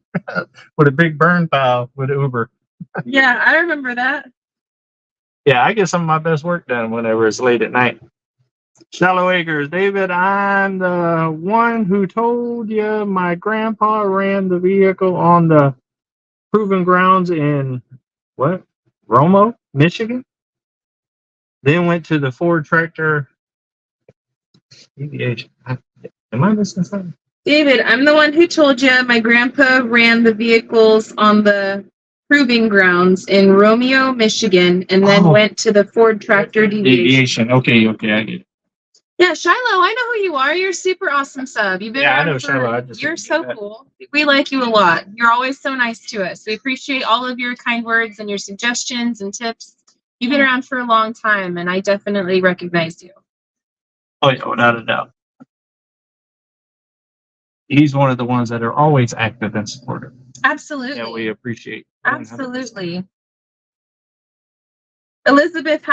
with a big burn pile with Uber. Yeah, I remember that. Yeah, I get some of my best work done whenever it's late at night. Shallow Acres, David, I'm the one who told you my grandpa ran the vehicle on the proving grounds in what? Romo, Michigan. Then went to the Ford tractor. Deviation. Am I missing something? David, I'm the one who told you my grandpa ran the vehicles on the proving grounds in Romeo, Michigan, and then went to the Ford tractor deviation. Okay, I get it. Yeah, Shiloh, I know who you are. You're a super awesome sub. You've been Yeah, I around know for- Shiloh. I just You're didn't so get that. cool. We like you a lot. You're always so nice to us. We appreciate all of your kind words and your suggestions and tips. You've been around for a long time, and I definitely recognize you. Oh, yeah, without a doubt. He's one of the ones that are always active and supportive. Absolutely. Yeah, we appreciate. Absolutely. Elizabeth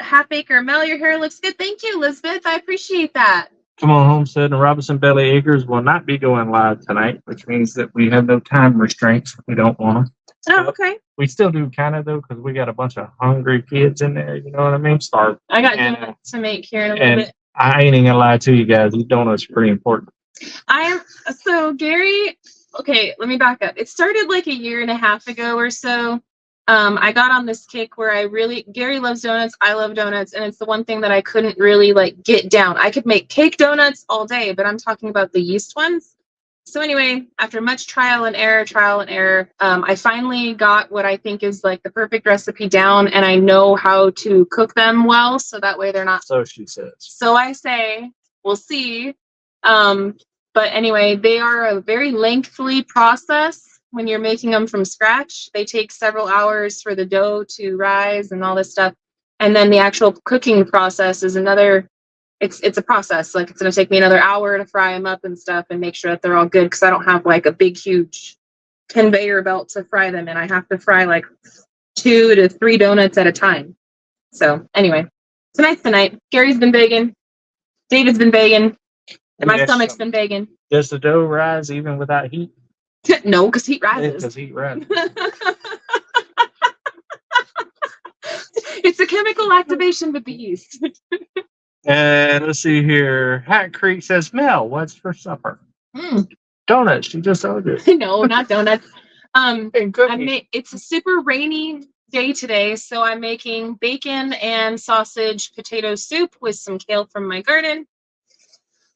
Halfacre, Mel, your hair looks good. Thank you, Elizabeth. I appreciate that. Come on, Homestead and Robinson Belly Acres will not be going live tonight, which means that we have no time restraints. We don't want them. Oh, okay. We still do kind of though, because we got a bunch of hungry kids in there. You know what I mean? Starved. I got And- donuts to make here in a little And bit. I ain't even gonna lie to you guys. These donuts are pretty important. So Gary, okay, let me back up. It started like a year and a half ago or so. I got on this kick where Gary loves donuts, I love donuts, and it's the one thing that I couldn't really like get down. I could make cake donuts all day, but I'm talking about the yeast ones. So anyway, after much trial and error, I finally got what I think is like the perfect recipe down, and I know how to cook them well, so that way they're not. So she says. So I say, we'll see. But anyway, they are a very lengthy process when you're making them from scratch. They take several hours for the dough to rise and all this stuff. And then the actual cooking process is another, it's a process. Like it's going to take me another hour to fry them up and stuff and make sure that they're all good, because I don't have like a big, huge conveyor belt to fry them in. I have to fry like 2 to 3 donuts at a time. So anyway, tonight's the night. Gary's been begging. David's been begging. And my Yes. stomach's been begging. Does the dough rise even without heat? No, because heat rises. Because heat rises. It's a chemical activation with the yeast. And let's see here. Hat Creek says, Mel, what's for supper? Donuts. She just told you. No, not donuts. And cookies. It's a super rainy day today, so I'm making bacon and sausage potato soup with some kale from my garden.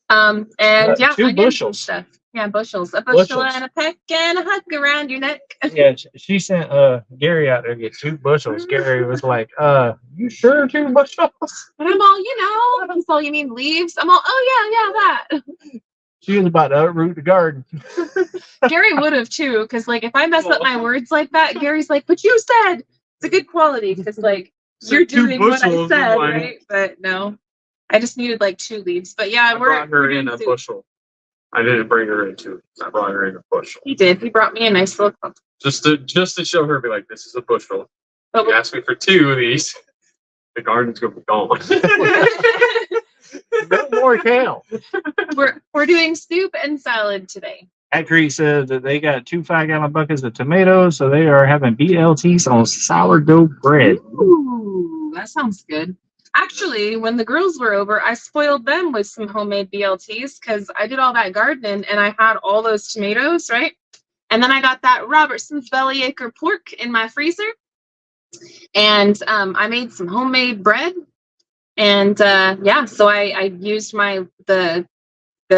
And yeah, 2 onions and bushels. stuff. Yeah, bushels. A bushel Bushels. and a peck and a hug around your neck. Yeah, she sent Gary out there to get 2 bushels. Gary was like, you sure 2 bushels? And I'm all, that's all you mean, leaves? I'm all, oh yeah, that. She was about to uproot the garden. Gary would have too, because like if I mess up my words like that, Gary's like, but you said it's a good quality, because like you're So 2 doing what I bushels said, is like- right? But no, I just needed like 2 leaves. But yeah, I brought her in a soup. bushel. I didn't bring her in 2. I brought her in a bushel. He did. He brought me a nice little cup. Just to show her, be like, this is a bushel. But You asked me for 2 of these. The garden's gonna be gone. No more kale. we're doing soup and salad today. Hat Creek says that they got 2 5-gallon buckets of tomatoes, so they are having BLTs on sourdough bread. Ooh, that sounds good. Actually, when the girls were over, I spoiled them with some homemade BLTs because I did all that gardening and I had all those tomatoes, right? And then I got that Robertson's Bellyacre pork in my freezer. And I made some homemade bread. And yeah, so I used the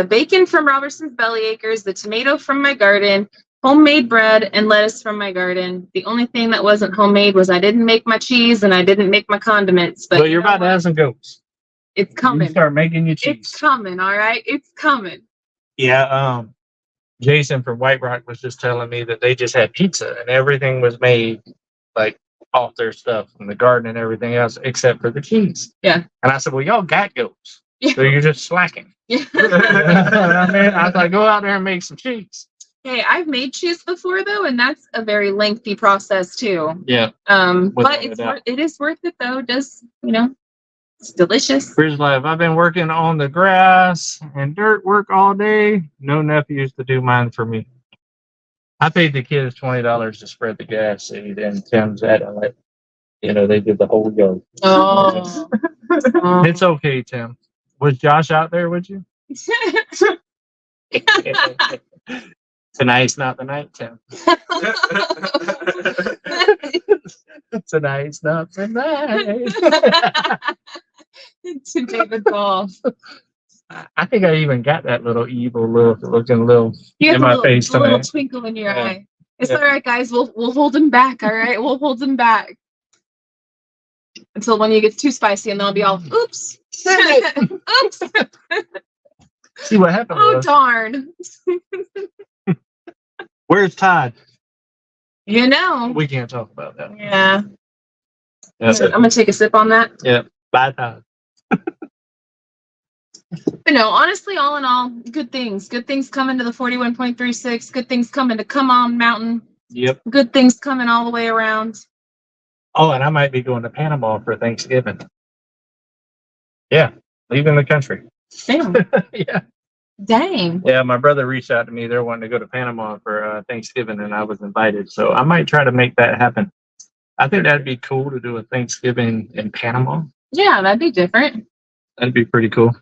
bacon from Robertson's Bellyacres, the tomato from my garden, homemade bread, and lettuce from my garden. The only thing that wasn't homemade was I didn't make my cheese and I didn't make my condiments. But You're about to have some goats. It's You coming. start making your cheese. It's coming, all right? It's coming. Yeah, Jason from White Rock was just telling me that they just had pizza and everything was made like off their stuff from the garden and everything else except for the cheese. Yeah. And I said, well, y'all got goats. Yeah. So you're just slacking. Yeah. I mean, I was like, go out there and make some cheese. Hey, I've made cheese before though, and that's a very lengthy process too. Yeah. But Without it's a doubt. it is worth it though. It does, it's delicious. Grizzly, I've been working on the grass and dirt work all day. No nephews to do mine for me. I paid the kids $20 to spread the grass seed, and Tim's at it. They did the whole yard. Oh. It's okay, Tim. Was Josh out there with you? Tonight's not the night, Tim. Tonight's not the night. To David Ball. I think I even got that little evil looking little You have in a my little, face a little tonight. twinkle in your Yeah. eye. It's Yeah. all right, guys. We'll hold him back. All right, we'll hold him back until when he gets too spicy, and then I'll be all, oops, oops. See what happened Oh was, darn. where's Todd? We We can't talk about that. Yeah. That's I'm it. gonna take a sip on that. Bye, Todd. But no, honestly, all in all, good things. Good things coming to the 41.36. Good things coming to Come On Mountain. Yep. Good things coming all the way around. Oh, and I might be going to Panama for Thanksgiving. Yeah, leaving the country. Damn. Yeah. Dang. Yeah, my brother reached out to me. They're wanting to go to Panama for Thanksgiving, and I was invited. So I might try to make that happen. I think that'd be cool to do a Thanksgiving in Panama. Yeah, that'd be different. That'd be pretty cool.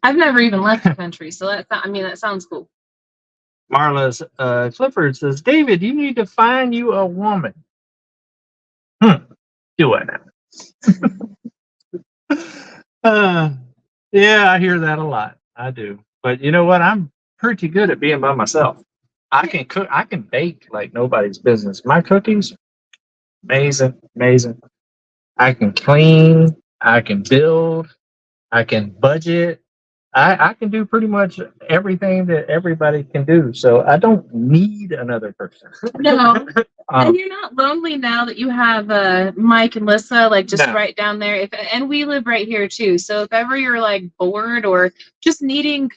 I've never even left the country, so that sounds cool. Marla's Clifford says, David, you need to find you a woman. Do it now. Yeah, I hear that a lot. I do. But you know what? I'm pretty good at being by myself. I can cook. I can bake like nobody's business. My cookies, amazing. I can clean. I can build. I can budget. I can do pretty much everything that everybody can do. So I don't need another person. No. And you're not lonely now that you have Mike and Lissa, like just No. right down there. And we live right here too. So if ever you're like bored or just needing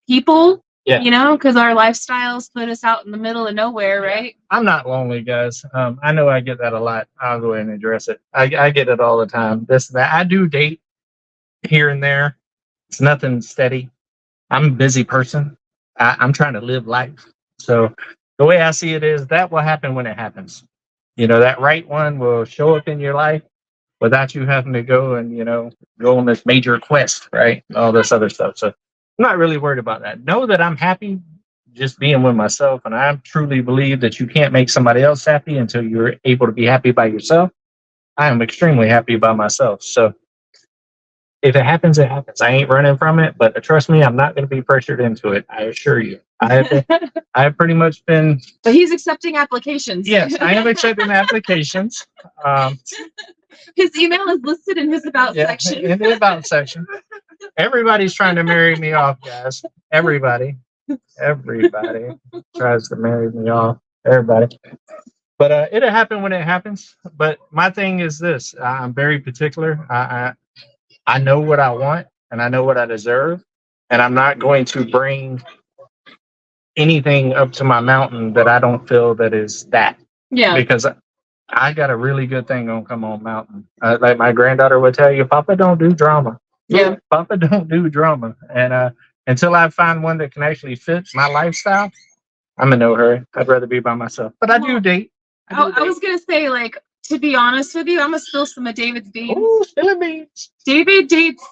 people, Yeah. You know, because our lifestyles put us out in the middle of nowhere, right? I'm not lonely, guys. I know I get that a lot. I'll go ahead and address it. I get it all the time. This, that. I do date here and there. It's nothing steady. I'm a busy person. I'm trying to live life. So the way I see it is that will happen when it happens. You know, that right one will show up in your life without you having to go and, you know, go on this major quest, right? All this other stuff. So I'm not really worried about that. Know that I'm happy just being with myself. And I truly believe that you can't make somebody else happy until you're able to be happy by yourself. I am extremely happy by myself. So if it happens, it happens. I ain't running from it, but trust me, I'm not going to be pressured into it. I assure you. I have pretty much been. But he's accepting applications. Yes, I am accepting applications. His email is listed in his about section. In the about section. Everybody's trying to marry me off, guys. Everybody tries to marry me off. Everybody. But it'll happen when it happens. But my thing is this: I'm very particular. I know what I want and I know what I deserve, and I'm not going to bring anything up to my mountain that I don't feel that is that. Yeah. Because I got a really good thing gonna come on mountain. Like my granddaughter would tell you, Papa don't do drama. Yeah. Papa don't do drama. And until I find one that can actually fit my lifestyle, I'm in no hurry. I'd rather be by myself. But I do date. I was gonna say, like, to be honest with you, I'm gonna spill some of David's beans. Ooh, spilling beans. David dates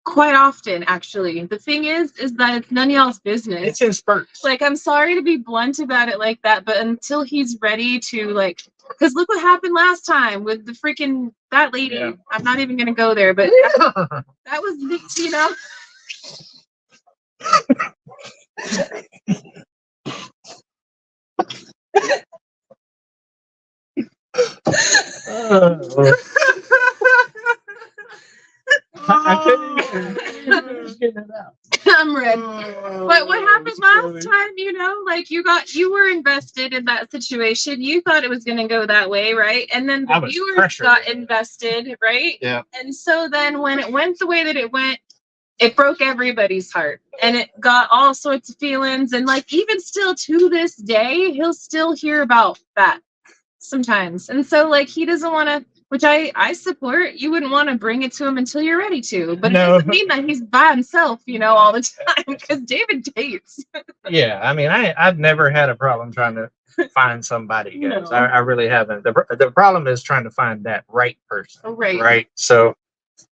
quite often, actually. The thing is that it's none of y'all's business. It's in spurts. Like, I'm sorry to be blunt about it like that, but until he's ready to, like, because look what happened last time with the freaking that lady. Yeah. I'm not even gonna go there, but that was mixed, you know. I couldn't even get it out. I'm ready. But what happened last time, you know, like you were invested in that situation. You thought it was going to go that way, right? And then the viewers got invested, right? Yeah. And so then when it went the way that it went, it broke everybody's heart and it got all sorts of feelings. And like, even still to this day, he'll still hear about that sometimes. And so like, he doesn't want to, which I support. You wouldn't want to bring it to him until you're ready to, but No. it doesn't mean that he's by himself, you know, all the time, because David dates. Yeah, I mean, I've never had a problem trying to find somebody, guys. No. I really haven't. The problem is trying to find that right person. Right. Right. So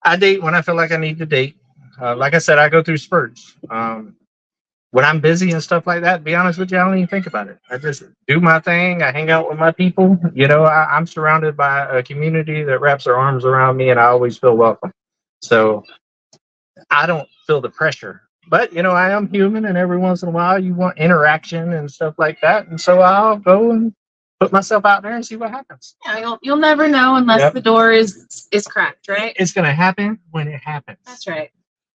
I date when I feel like I need to date. Like I said, I go through spurts. When I'm busy and stuff like that, to be honest with you, I don't even think about it. I just do my thing. I hang out with my people. You know, I'm surrounded by a community that wraps their arms around me, and I always feel welcome. So I don't feel the pressure. But, you know, I am human, and every once in a while you want interaction and stuff like that. And so I'll go and put myself out there and see what happens. Yeah, you'll never know unless the door is cracked, right? It's going to happen when it happens. That's right.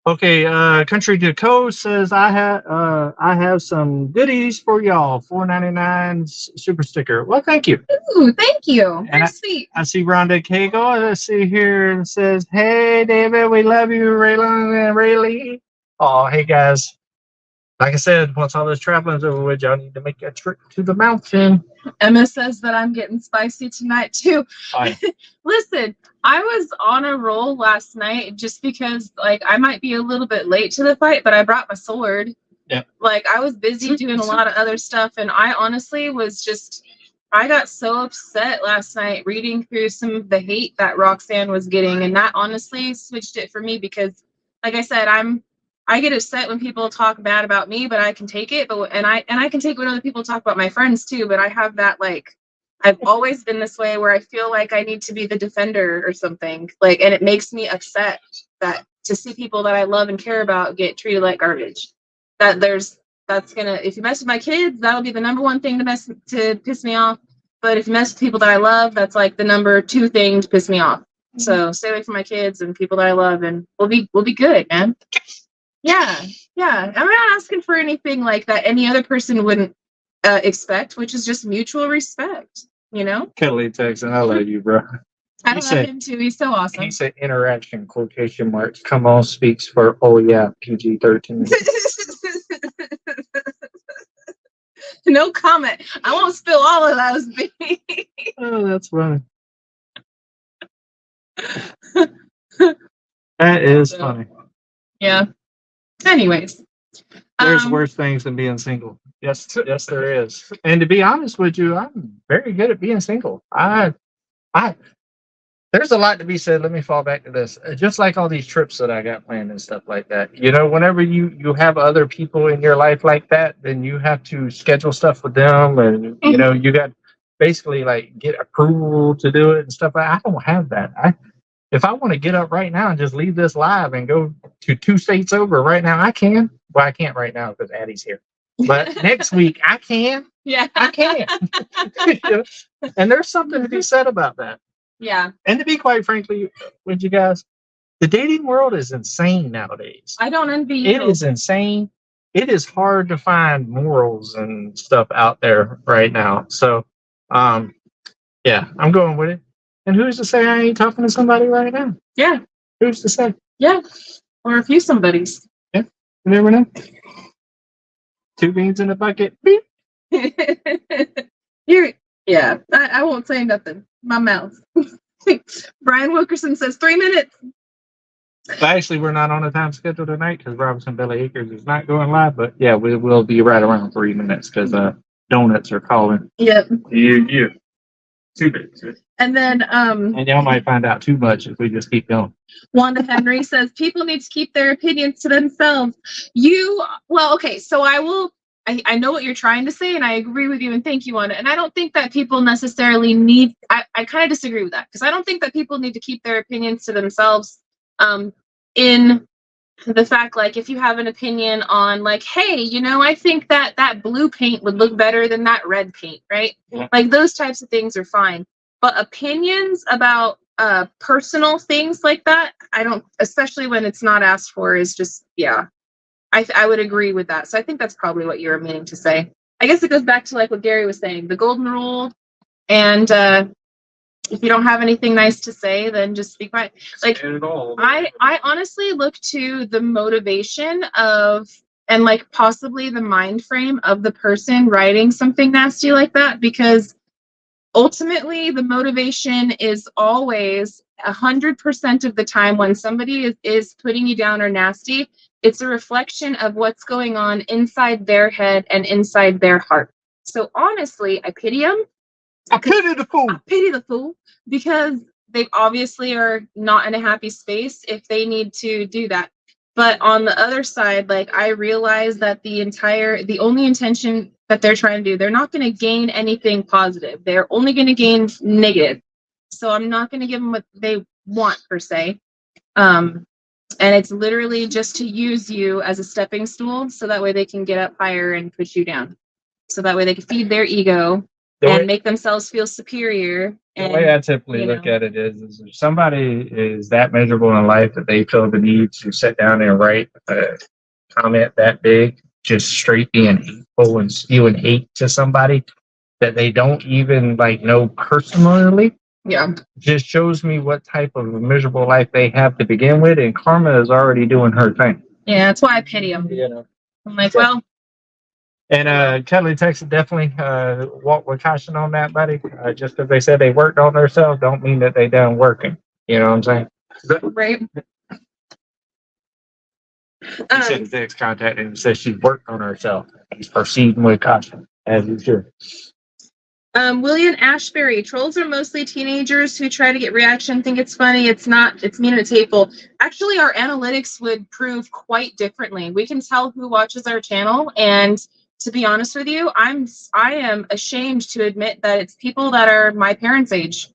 Okay, Country to Coast says I have some goodies for y'all. $4.99 super sticker. Well, thank you. Ooh, thank you. Very sweet. I see Rhonda Cagle. Let's see here. It says, "Hey David, we love you, Raylan and Raylee." Oh, hey guys. Like I said, once all this traveling's over with, y'all need to make a trip to the mountain. Emma says that I'm getting spicy tonight too. Fine. Listen, I was on a roll last night just because, like, I might be a little bit late to the fight, but I brought my sword. Yeah. Like, I was busy doing a lot of other stuff, and I honestly was just, I got so upset last night reading through some of the hate that Roxanne was getting, and that honestly switched it for me because, like I said, I get upset when people talk bad about me, but I can take it. But and I can take when other people talk about my friends too. But I have that, like, I've always been this way where I feel like I need to be the defender or something. Like, and it makes me upset that to see people that I love and care about get treated like garbage. That's gonna, if you mess with my kids, that'll be the number one thing to piss me off. But if you mess with people that I love, that's like the number two thing to piss me off. So stay away from my kids and people that I love, and we'll be good, man. Yeah. I'm not asking for anything like that any other person wouldn't expect, which is just mutual respect, you know? Kelly texting, I love you, bro. I love him too. He's so awesome. He said interaction, quotation marks. Come on, speaks for, oh yeah, PG-13. No comment. I won't spill all of those, baby. Oh, that's funny. That is funny. Yeah. Anyways. There's worse things than being single. Yes, yes, there is. And to be honest with you, I'm very good at being single. There's a lot to be said. Let me fall back to this. Just like all these trips that I got planned and stuff like that. You know, whenever you have other people in your life like that, then you have to schedule stuff with them, and you know, you got basically like get approval to do it and stuff. I don't have that. If I want to get up right now and just leave this live and go to 2 states over right now, I can. Well, I can't right now because Addie's here. But next week I can. Yeah. I can. You know? And there's something to be said about that. Yeah. And to be quite frankly with you guys, the dating world is insane nowadays. I don't envy you. It is insane. It is hard to find morals and stuff out there right now. So, yeah, I'm going with it. And who's to say I ain't talking to somebody right now? Yeah. Who's to say? Yeah. Or a few somebodies. Yeah. You never know. 2 beans in a bucket. Beep. Yeah. I won't say nothing. My mouth. Brian Wilkerson says 3 minutes. But actually, we're not on a time schedule tonight because Robinson Belly Acres is not going live. But yeah, we will be right around 3 minutes because donuts are calling. Yep. You. 2 minutes. And then And y'all might find out too much if we just keep going. Wanda Henry says people need to keep their opinions to themselves. Well, okay, so I know what you're trying to say, and I agree with you, and thank you, Wanda. And I don't think that people necessarily need, I kind of disagree with that, because I don't think that people need to keep their opinions to themselves in the fact, like, if you have an opinion on, like, hey, you know, I think that blue paint would look better than that red paint, right? Yeah. Like, those types of things are fine. But opinions about personal things like that, I don't, especially when it's not asked for, is just, yeah. I would agree with that. So I think that's probably what you're meaning to say. I guess it goes back to like what Gary was saying, the golden rule. And if you don't have anything nice to say, then just be quiet. Like, I honestly look to the motivation of, and like possibly the mind frame of the person writing something nasty like that, because ultimately the motivation is always 100% of the time when somebody is putting you down or nasty, it's a reflection of what's going on inside their head and inside their heart. So honestly, I pity them. I pity the fool. I pity the fool because they obviously are not in a happy space if they need to do that. But on the other side, like, I realize that the only intention that they're trying to do, they're not going to gain anything positive. They're only going to gain negative. So I'm not going to give them what they want per se. And it's literally just to use you as a stepping stool, so that way they can get up higher and push you down. So that way they can feed their ego and make themselves feel superior. The way I typically look at it is if somebody is that miserable in life that they feel the need to sit down and write a comment that big, just straight being hateful and spewing hate to somebody that they don't even like know personally. Yeah. Just shows me what type of miserable life they have to begin with, and karma is already doing her thing. Yeah, that's why I pity them. You know, I'm like, well. And Kelly Texas definitely walk with caution on that, buddy. Just because they said they worked on themselves, don't mean that they done working. You know what I'm saying? Right. He said his ex contacted and says she worked on herself. He's proceeding with caution, as you should. William Ashbury, trolls are mostly teenagers who try to get reaction, think it's funny. It's not, it's mean and it's hateful. Actually, our analytics would prove quite differently. We can tell who watches our channel, and to be honest with you, I am ashamed to admit that it's people that are my parents' age.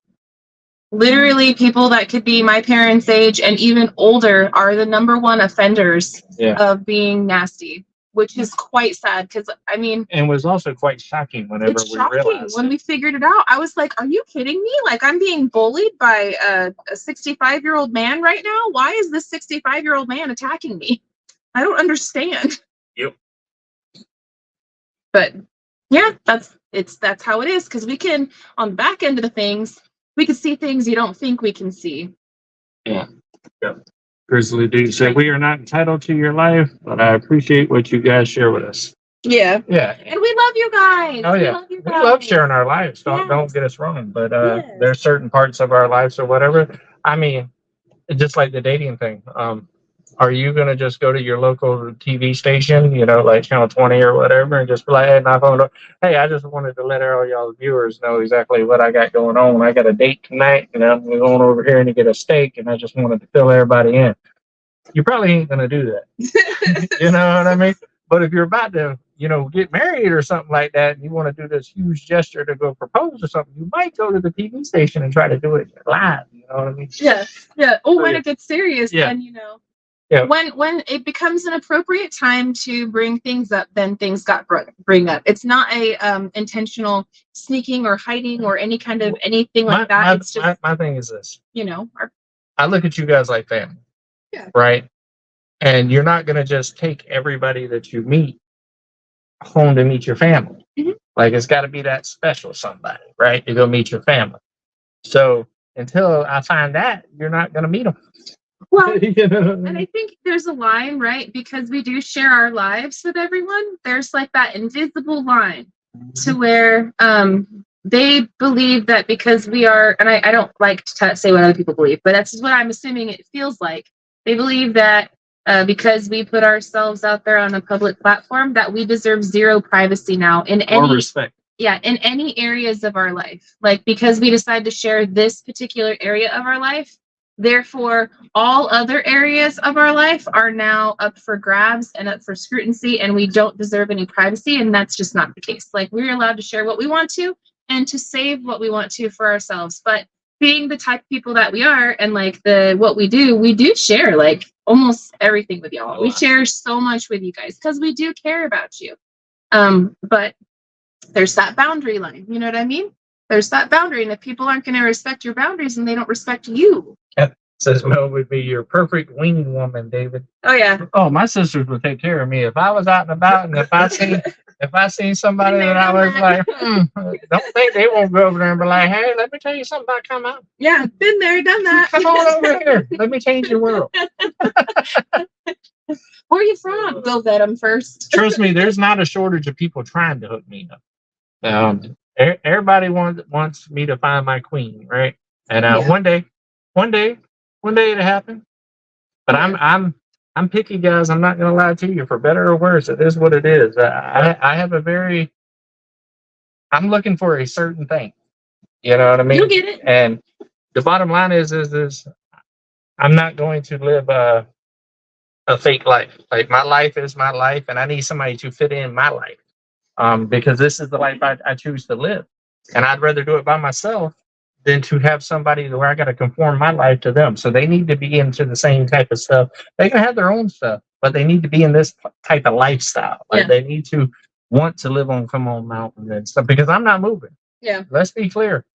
Literally, people that could be my parents' age and even older are the #1 offenders of being nasty, which is quite sad because, I mean... And was also quite shocking whenever we realized when we figured it out. I was like, are you kidding me? Like, I'm being bullied by a 65-year-old man right now? Why is this 65-year-old man attacking me? I don't understand. Yep. But, yeah, that's how it is, because we can, on the back end of the things, we can see things you don't think we can see. Yeah. Grizzly dude said, we are not entitled to your life, but I appreciate what you guys share with us. Yeah. Yeah. And we love you guys. Oh yeah, love you we guys. love sharing our lives. Don't Yes. get us wrong, but Yes. there's certain parts of our lives or whatever. I mean, just like the dating thing. Are you gonna just go to your local TV station, you know, like Channel 20 or whatever, and just be like, hey, knock on the door. Hey, I just wanted to let all y'all viewers know exactly what I got going on. I got a date tonight, and I'm going over here to get a steak, and I just wanted to fill everybody in. You probably ain't gonna do that. You know what I mean? But if you're about to, you know, get married or something like that, and you want to do this huge gesture to go propose or something, you might go to the TV station and try to do it live. You know what I mean? Yeah. Yeah. Oh, when yeah. it gets serious, Yeah. then, you know. Yeah. When it becomes an appropriate time to bring things up, then things got bring up. It's not a intentional sneaking or hiding or any kind of anything like that. It's just, my thing is this. you know, I look at you guys like family. Yeah. Right? And you're not gonna just take everybody that you meet home to meet your family. Mhm. Like it's got to be that special somebody, right? To go meet your family. So until I find that, you're not gonna meet them. well, You know what I and mean? I think there's a line, right? Because we do share our lives with everyone. There's like that invisible line to where they believe that because we are, and I don't like to say what other people believe, but that's what I'm assuming it feels like. They believe that because we put ourselves out there on a public platform, that we deserve zero privacy now in Or any respect. yeah, in any areas of our life. Like because we decide to share this particular area of our life, therefore all other areas of our life are now up for grabs and up for scrutiny, and we don't deserve any privacy. And that's just not the case. Like we're allowed to share what we want to and to save what we want to for ourselves. But being the type of people that we are and like what we do share like almost everything with y'all. We share so much with you guys because we do care about you. But there's that boundary line. You know what I mean? There's that boundary. And if people aren't going to respect your boundaries, then they don't respect you. Says Mel would be your perfect wing woman, David. Oh, yeah. Oh, my sisters would take care of me if I was out and about, and if I seen somebody that I was like, don't think they won't go over there and be like, hey, let me tell you something about come out. Yeah, been there, done that. Come on over here. Let me change your world. Where are you from? Go vet them first. Trust me, there's not a shortage of people trying to hook me up. Everybody wants me to find my queen, right? And Yeah. one day it'll happen. But I'm picky, guys. I'm not gonna lie to you. For better or worse, it is what it is. I have I'm looking for a certain thing. You know what I mean? You'll get it. And the bottom line is I'm not going to live a fake life. Like my life is my life, and I need somebody to fit in my life. Because this is the life I choose to live. And I'd rather do it by myself than to have somebody where I got to conform my life to them. So they need to be into the same type of stuff. They can have their own stuff, but they need to be in this type of lifestyle. Like Yeah. they need to want to live on Come On Mountain and stuff, because I'm not moving. Yeah. Let's be clear.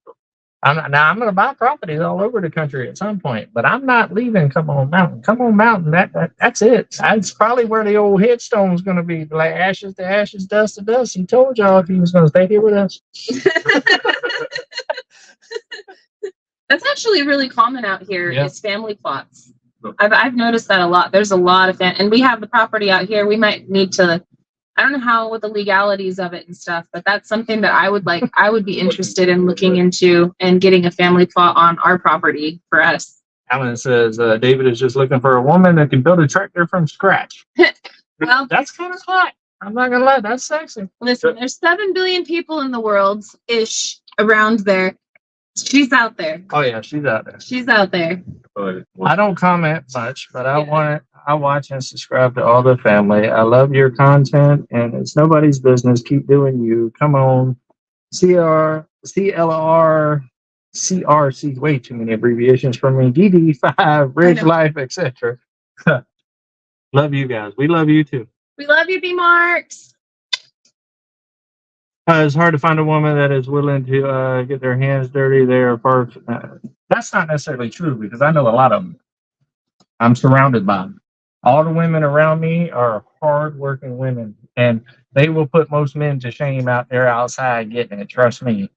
I'm going to buy properties all over the country at some point, but I'm not leaving Come On Mountain. Come On Mountain, that's it. That's probably where the old headstone's going to be, like ashes to ashes, dust to dust. He told y'all if he was going to stay here with us. That's actually really common out here. Yeah. Is family plots. I've noticed that a lot. There's a lot of and we have the property out here. We might need to. I don't know what the legalities of it and stuff, but that's something that I would be interested in looking into and getting a family plot on our property for us. Alan says David is just looking for a woman that can build a tractor from scratch. Well, That's kind of hot. I'm not gonna lie, that's sexy. listen, there's 7 billion people in the world ish around there. She's out there. Oh yeah, she's out there. She's out there. I don't comment much, but I watch and subscribe to all the family. I love your content, and it's nobody's business. Keep doing you. Come on, CLR. CRC, way too many abbreviations for me. DD5, Ridge Life, etc. Love you guys. We love you too. We love you, B Marks. It's hard to find a woman that is willing to get their hands dirty. They are part. That's not necessarily true, because I know a lot of them. I'm surrounded by them. All the women around me are hardworking women, and they will put most men to shame out there outside getting it. Trust me.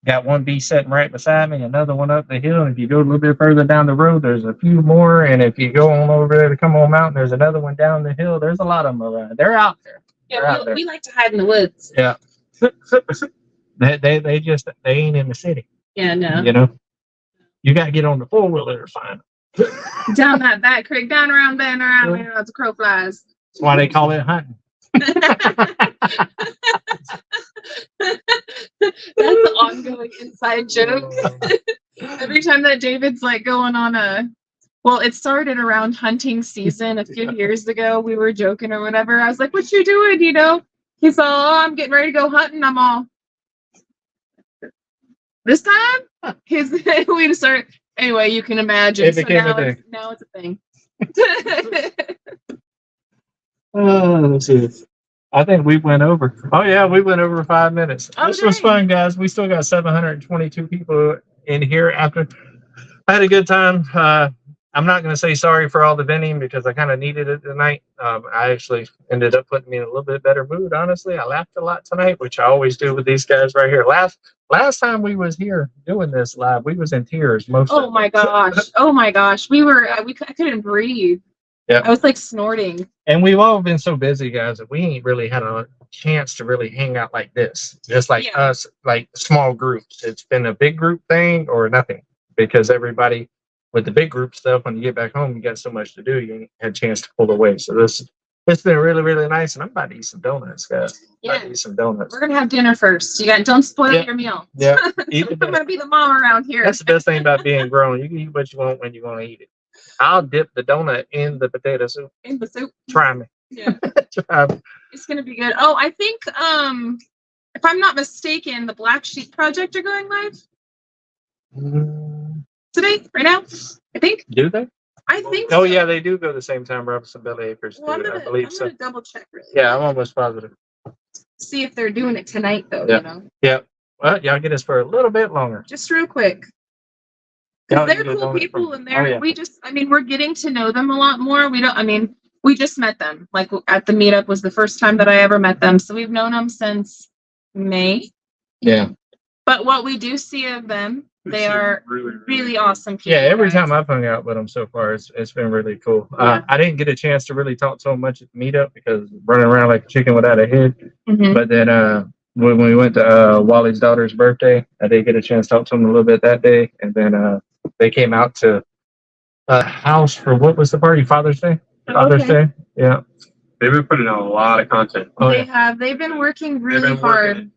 Got one bee sitting right beside me, another one up the hill. And if you go a little bit further down the road, there's a few more. And if you go on over there to Come On Mountain, there's another one down the hill. There's a lot of them around. They're out there. They're out Yeah, there. we like to hide in the woods. Yeah. They just they ain't in the city. Yeah, no. You know, you got to get on the 4-wheeler to find them. Down that back creek, down around bend around there, as the crow flies. That's why they call it hunting. That's the ongoing inside joke. Every time that David's like going on well, it started around hunting season a few years ago. We were joking or whatever. I was like, "What you doing?" You know, he's all, "Oh, I'm getting ready to go hunting." I'm all, "This time?" We just started. Anyway, you can imagine. It became a thing. Now it's a thing. Let's see. I think we went over. Oh yeah, we went over 5 minutes. Oh, This was dang. fun, guys. We still got 722 people in here after. I had a good time. I'm not going to say sorry for all the venting because I kind of needed it tonight. I actually ended up putting me in a little bit better mood. Honestly, I laughed a lot tonight, which I always do with these guys right here. Last time we was here doing this live, we was in tears most. Oh my gosh! Oh my gosh! I couldn't breathe. Yeah. I was like snorting. And we've all been so busy, guys, that we ain't really had a chance to really hang out like this. Just like us, like small groups. It's been a big group thing or nothing because everybody with the big group stuff, when you get back home, you got so much to do, you ain't had a chance to pull away. So it's been really, really nice. And I'm about to eat some donuts, guys. Yeah. About to eat some donuts. We're gonna have dinner first. Don't spoil Yeah. your meal. Yeah. I'm gonna be the mom around here. That's the best thing about being grown. You can eat what you want when you want to eat it. I'll dip the donut in the potato soup. In the soup. Try me. Yeah. Try me. It's gonna be good. Oh, I think if I'm not mistaken, the Black Sheep Project are going live today, right now. I think. Do they? I think. Oh so. yeah, they do go the same time Robinson Belly Acres do. Well, I'm I believe gonna so. double check really. Yeah, I'm almost positive. See if they're doing it tonight though. Yeah. You know. Yeah. Well, y'all get us for a little bit longer. Just real quick. Y'all Because they're get a cool donut people from- and they're oh, yeah. we're getting to know them a lot more. We just met them. Like at the meetup was the first time that I ever met them. So we've known them since May. Yeah. But what we do see of them, they are really awesome people. Yeah, every guys. time I've hung out with them so far, it's been really cool. Yeah. I didn't get a chance to really talk so much at the meetup because running around like a chicken without a head. Mhm. But then when we went to Wally's daughter's birthday, I did get a chance to talk to them a little bit that day. And then they came out to a house for what was the party? Father's Day? Father's Okay. Day? Yeah. They've been putting out a lot of content. Oh, They yeah. have. They've been working really been working hard.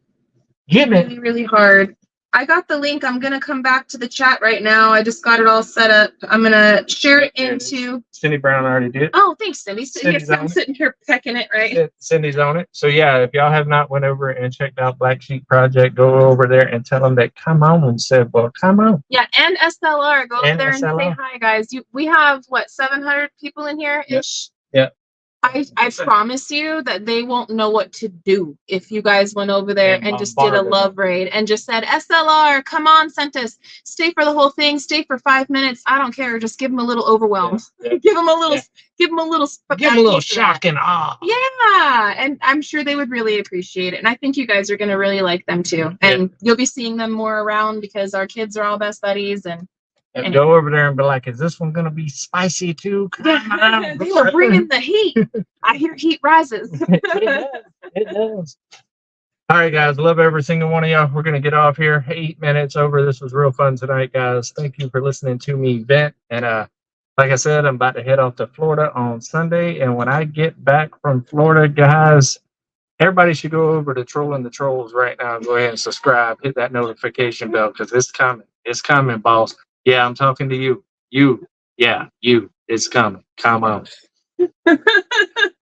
Give it. Really, really hard. I got the link. I'm gonna come back to the chat right now. I just got it all set up. I'm gonna share it There it is. into. Cindy Brown already did. Oh, thanks, Cindy. Cindy's on I'm it. sitting here pecking it, right? Yeah, Cindy's on it. So yeah, if y'all have not went over and checked out Black Sheep Project, go over there and tell them that come on and said, well, come on. Yeah, and SLR. Go over And there and say SLR. hi, guys. We have what 700 people in here ish. Yeah. I promise you that they won't know what to do if you guys went over there And and just did a bombarded love raid and just said SLR, come on, sent us, stay for the whole thing, stay for 5 minutes. I don't care. Just give them a little overwhelm. Yeah. Give them a little. Yeah. Give them a little. Give them a little shock and awe. Yeah, and I'm sure they would really appreciate it. And I think you guys are going to really like them too. And you'll be seeing them more around because our kids are all best buddies. And And go over there and be like, is this one going to be spicy too? Come on. they were bringing the heat. I hear heat rises. It does. It does. All right, guys. Love every single one of y'all. We're going to get off here. 8 minutes over. This was real fun tonight, guys. Thank you for listening to me vent. And like I said, I'm about to head off to Florida on Sunday. And when I get back from Florida, guys, everybody should go over to Trolling the Trolls right now. Go ahead and subscribe. Hit that notification bell because it's coming. It's coming, boss. Yeah, I'm talking to you. You. Yeah, you. It's coming. Come on.